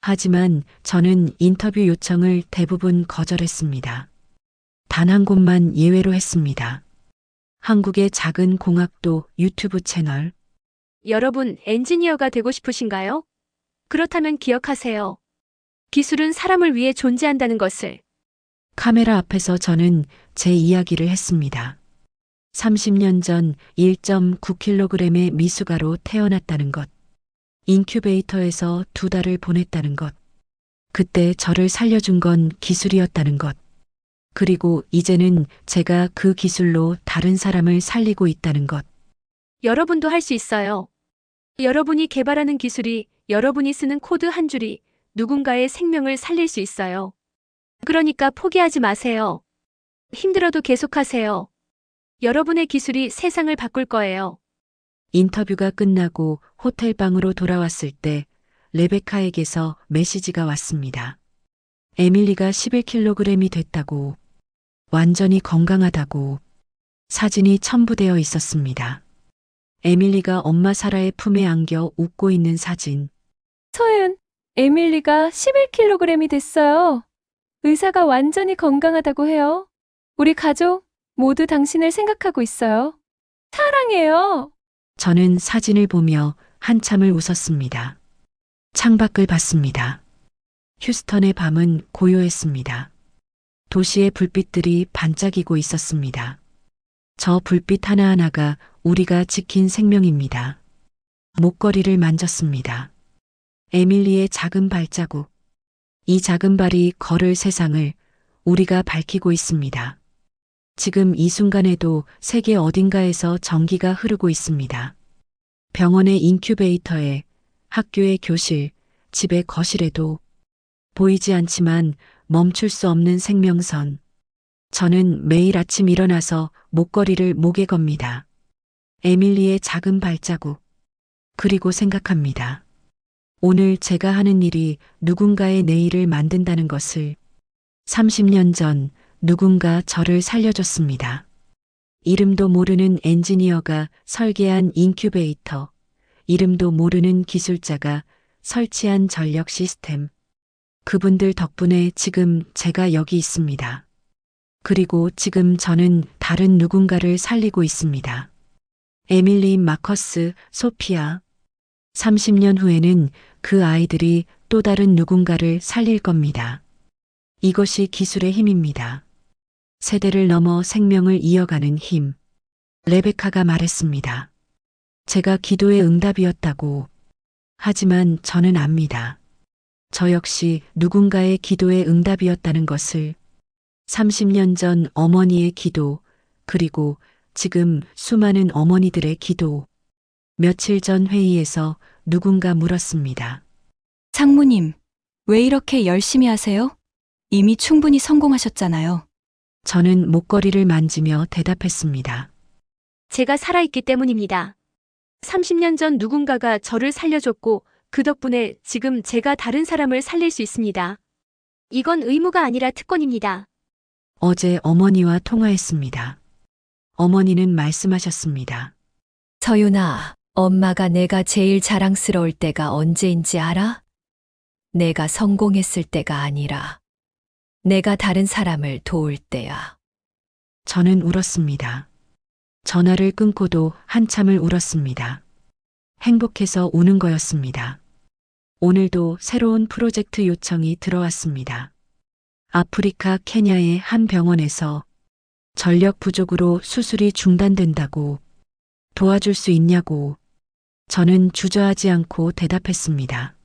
하지만 저는 인터뷰 요청을 대부분 거절했습니다. 단 한 곳만 예외로 했습니다. 한국의 작은 공학도 유튜브 채널. 여러분, 엔지니어가 되고 싶으신가요? 그렇다면 기억하세요. 기술은 사람을 위해 존재한다는 것을. 카메라 앞에서 저는 제 이야기를 했습니다. 30년 전 1.9kg의 미숙아로 태어났다는 것. 인큐베이터에서 2달을 보냈다는 것. 그때 저를 살려준 건 기술이었다는 것. 그리고 이제는 제가 그 기술로 다른 사람을 살리고 있다는 것. 여러분도 할 수 있어요. 여러분이 개발하는 기술이, 여러분이 쓰는 코드 한 줄이 누군가의 생명을 살릴 수 있어요. 그러니까 포기하지 마세요. 힘들어도 계속하세요. 여러분의 기술이 세상을 바꿀 거예요. 인터뷰가 끝나고 호텔방으로 돌아왔을 때 레베카에게서 메시지가 왔습니다. 에밀리가 11kg이 됐다고, 완전히 건강하다고, 사진이 첨부되어 있었습니다. 에밀리가 엄마 사라의 품에 안겨 웃고 있는 사진. 서윤, 에밀리가 11kg이 됐어요. 의사가 완전히 건강하다고 해요. 우리 가족 모두 당신을 생각하고 있어요. 사랑해요. 저는 사진을 보며 한참을 웃었습니다. 창밖을 봤습니다. 휴스턴의 밤은 고요했습니다. 도시의 불빛들이 반짝이고 있었습니다. 저 불빛 하나하나가 우리가 지킨 생명입니다. 목걸이를 만졌습니다. 에밀리의 작은 발자국. 이 작은 발이 걸을 세상을 우리가 밝히고 있습니다. 지금 이 순간에도 세계 어딘가에서 전기가 흐르고 있습니다. 병원의 인큐베이터에, 학교의 교실, 집의 거실에도 보이지 않지만 멈출 수 없는 생명선. 저는 매일 아침 일어나서 목걸이를 목에 겁니다. 에밀리의 작은 발자국. 그리고 생각합니다. 오늘 제가 하는 일이 누군가의 내일을 만든다는 것을. 30년 전 누군가 저를 살려줬습니다. 이름도 모르는 엔지니어가 설계한 인큐베이터, 이름도 모르는 기술자가 설치한 전력 시스템. 그분들 덕분에 지금 제가 여기 있습니다. 그리고 지금 저는 다른 누군가를 살리고 있습니다. 에밀리, 마커스, 소피아. 30년 후에는 그 아이들이 또 다른 누군가를 살릴 겁니다. 이것이 기술의 힘입니다. 세대를 넘어 생명을 이어가는 힘. 레베카가 말했습니다. 제가 기도의 응답이었다고. 하지만 저는 압니다. 저 역시 누군가의 기도의 응답이었다는 것을. 30년 전 어머니의 기도, 그리고 지금 수많은 어머니들의 기도. 며칠 전 회의에서 누군가 물었습니다. 상무님, 왜 이렇게 열심히 하세요? 이미 충분히 성공하셨잖아요. 저는 목걸이를 만지며 대답했습니다. 제가 살아있기 때문입니다. 30년 전 누군가가 저를 살려줬고 그 덕분에 지금 제가 다른 사람을 살릴 수 있습니다. 이건 의무가 아니라 특권입니다. 어제 어머니와 통화했습니다. 어머니는 말씀하셨습니다. 서윤아, 엄마가 내가 제일 자랑스러울 때가 언제인지 알아? 내가 성공했을 때가 아니라 내가 다른 사람을 도울 때야. 저는 울었습니다. 전화를 끊고도 한참을 울었습니다. 행복해서 우는 거였습니다. 오늘도 새로운 프로젝트 요청이 들어왔습니다. 아프리카 케냐의 한 병원에서 전력 부족으로 수술이 중단된다고. 도와줄 수 있냐고. 저는 주저하지 않고 대답했습니다.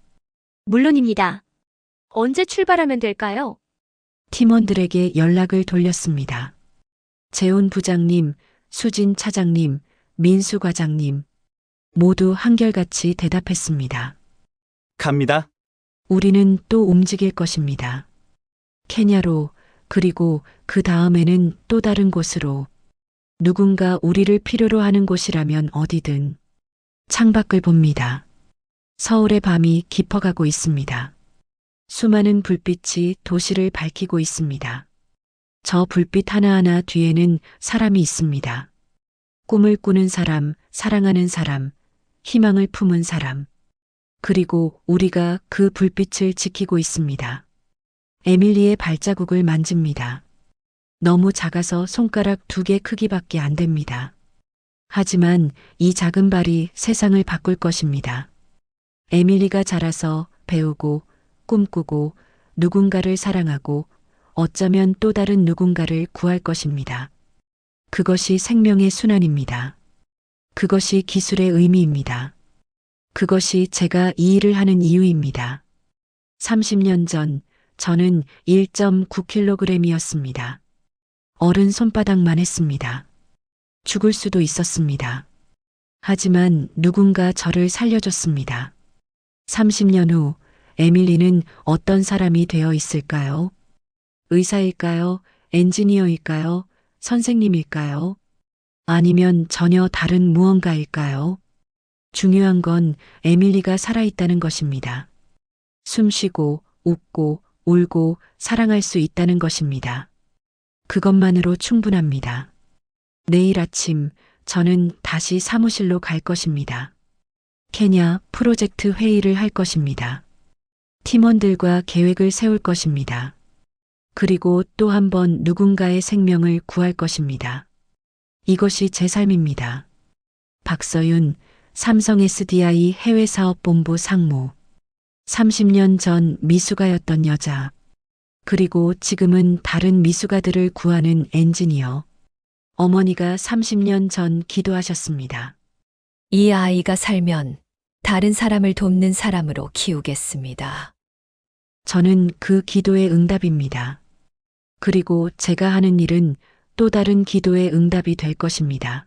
물론입니다. 언제 출발하면 될까요? 팀원들에게 연락을 돌렸습니다. 재훈 부장님, 수진 차장님, 민수 과장님 모두 한결같이 대답했습니다. 갑니다. 우리는 또 움직일 것입니다. 케냐로, 그리고 그 다음에는 또 다른 곳으로. 누군가 우리를 필요로 하는 곳이라면 어디든. 창밖을 봅니다. 서울의 밤이 깊어가고 있습니다. 수많은 불빛이 도시를 밝히고 있습니다. 저 불빛 하나하나 뒤에는 사람이 있습니다. 꿈을 꾸는 사람, 사랑하는 사람, 희망을 품은 사람. 그리고 우리가 그 불빛을 지키고 있습니다. 에밀리의 발자국을 만집니다. 너무 작아서 손가락 2개 크기밖에 안 됩니다. 하지만 이 작은 발이 세상을 바꿀 것입니다. 에밀리가 자라서 배우고 꿈꾸고 누군가를 사랑하고 어쩌면 또 다른 누군가를 구할 것입니다. 그것이 생명의 순환입니다. 그것이 기술의 의미입니다. 그것이 제가 이 일을 하는 이유입니다. 30년 전 저는 1.9kg이었습니다. 어른 손바닥만 했습니다. 죽을 수도 있었습니다. 하지만 누군가 저를 살려줬습니다. 30년 후 에밀리는 어떤 사람이 되어 있을까요? 의사일까요? 엔지니어일까요? 선생님일까요? 아니면 전혀 다른 무언가일까요? 중요한 건 에밀리가 살아있다는 것입니다. 숨쉬고 웃고 울고 사랑할 수 있다는 것입니다. 그것만으로 충분합니다. 내일 아침 저는 다시 사무실로 갈 것입니다. 케냐 프로젝트 회의를 할 것입니다. 팀원들과 계획을 세울 것입니다. 그리고 또 한 번 누군가의 생명을 구할 것입니다. 이것이 제 삶입니다. 박서윤, 삼성 SDI 해외사업본부 상무. 30년 전 미숙아였던 여자. 그리고 지금은 다른 미숙아들을 구하는 엔지니어. 어머니가 30년 전 기도하셨습니다. 이 아이가 살면 다른 사람을 돕는 사람으로 키우겠습니다. 저는 그 기도의 응답입니다. 그리고 제가 하는 일은 또 다른 기도의 응답이 될 것입니다.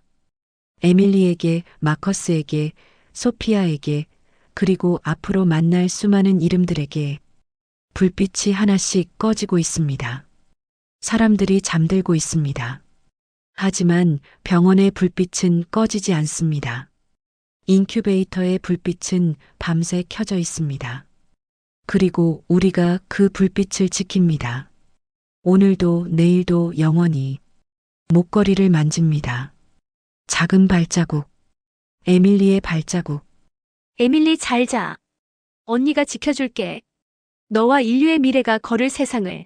에밀리에게, 마커스에게, 소피아에게, 그리고 앞으로 만날 수많은 이름들에게 불빛이 하나씩 꺼지고 있습니다. 사람들이 잠들고 있습니다. 하지만 병원의 불빛은 꺼지지 않습니다. 인큐베이터의 불빛은 밤새 켜져 있습니다. 그리고 우리가 그 불빛을 지킵니다. 오늘도 내일도 영원히. 목걸이를 만집니다. 작은 발자국. 에밀리의 발자국. 에밀리 잘 자. 언니가 지켜줄게. 너와 인류의 미래가 걸을 세상을.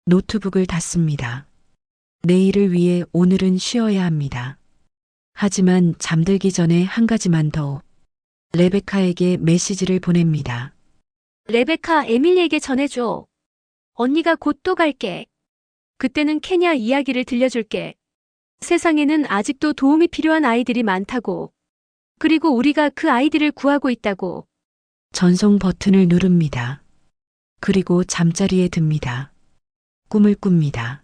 노트북을 닫습니다. 내일을 위해 오늘은 쉬어야 합니다. 하지만 잠들기 전에 한 가지만 더. 레베카에게 메시지를 보냅니다. 레베카, 에밀리에게 전해줘. 언니가 곧 또 갈게. 그때는 케냐 이야기를 들려줄게. 세상에는 아직도 도움이 필요한 아이들이 많다고. 그리고 우리가 그 아이들을 구하고 있다고. 전송 버튼을 누릅니다. 그리고 잠자리에 듭니다. 꿈을 꿉니다.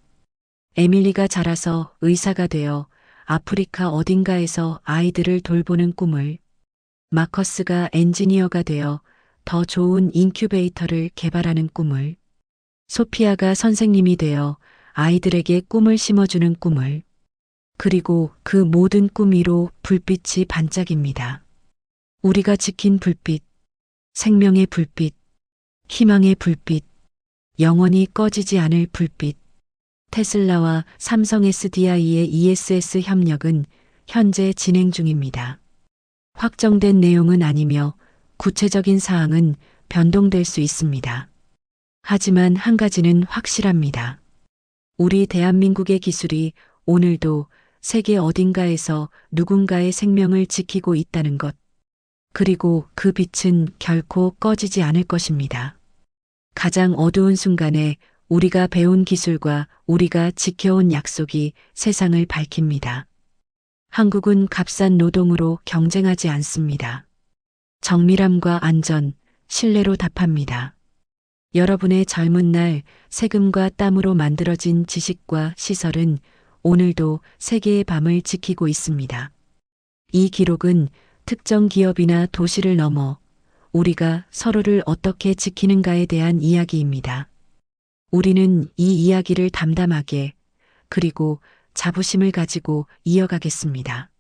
에밀리가 자라서 의사가 되어 아프리카 어딘가에서 아이들을 돌보는 꿈을, 마커스가 엔지니어가 되어 더 좋은 인큐베이터를 개발하는 꿈을, 소피아가 선생님이 되어 아이들에게 꿈을 심어주는 꿈을, 그리고 그 모든 꿈 위로 불빛이 반짝입니다. 우리가 지킨 불빛, 생명의 불빛, 희망의 불빛, 영원히 꺼지지 않을 불빛. 테슬라와 삼성 SDI의 ESS 협력은 현재 진행 중입니다. 확정된 내용은 아니며 구체적인 사항은 변동될 수 있습니다. 하지만 한 가지는 확실합니다. 우리 대한민국의 기술이 오늘도 세계 어딘가에서 누군가의 생명을 지키고 있다는 것. 그리고 그 빛은 결코 꺼지지 않을 것입니다. 가장 어두운 순간에 우리가 배운 기술과 우리가 지켜온 약속이 세상을 밝힙니다. 한국은 값싼 노동으로 경쟁하지 않습니다. 정밀함과 안전, 신뢰로 답합니다. 여러분의 젊은 날 세금과 땀으로 만들어진 지식과 시설은 오늘도 세계의 밤을 지키고 있습니다. 이 기록은 특정 기업이나 도시를 넘어 우리가 서로를 어떻게 지키는가에 대한 이야기입니다. 우리는 이 이야기를 담담하게 그리고 자부심을 가지고 이어가겠습니다.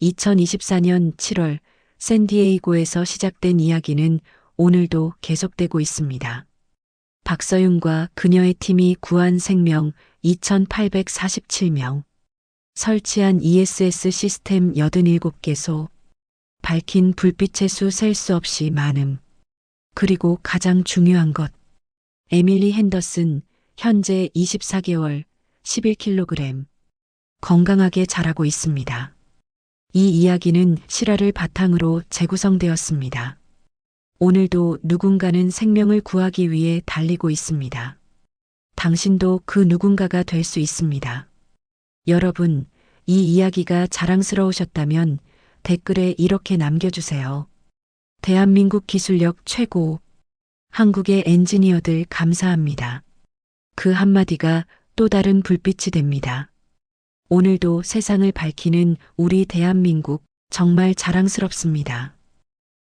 2024년 7월 샌디에이고에서 시작된 이야기는 오늘도 계속되고 있습니다. 박서윤과 그녀의 팀이 구한 생명 2,847명, 설치한 ESS 시스템 87개소, 밝힌 불빛의 수 셀 수 없이 많음. 그리고 가장 중요한 것. 에밀리 핸더슨, 현재 24개월, 11kg. 건강하게 자라고 있습니다. 이 이야기는 실화를 바탕으로 재구성되었습니다. 오늘도 누군가는 생명을 구하기 위해 달리고 있습니다. 당신도 그 누군가가 될 수 있습니다. 여러분, 이 이야기가 자랑스러우셨다면 댓글에 이렇게 남겨주세요. 대한민국 기술력 최고. 한국의 엔지니어들 감사합니다. 그 한마디가 또 다른 불빛이 됩니다. 오늘도 세상을 밝히는 우리 대한민국 정말 자랑스럽습니다.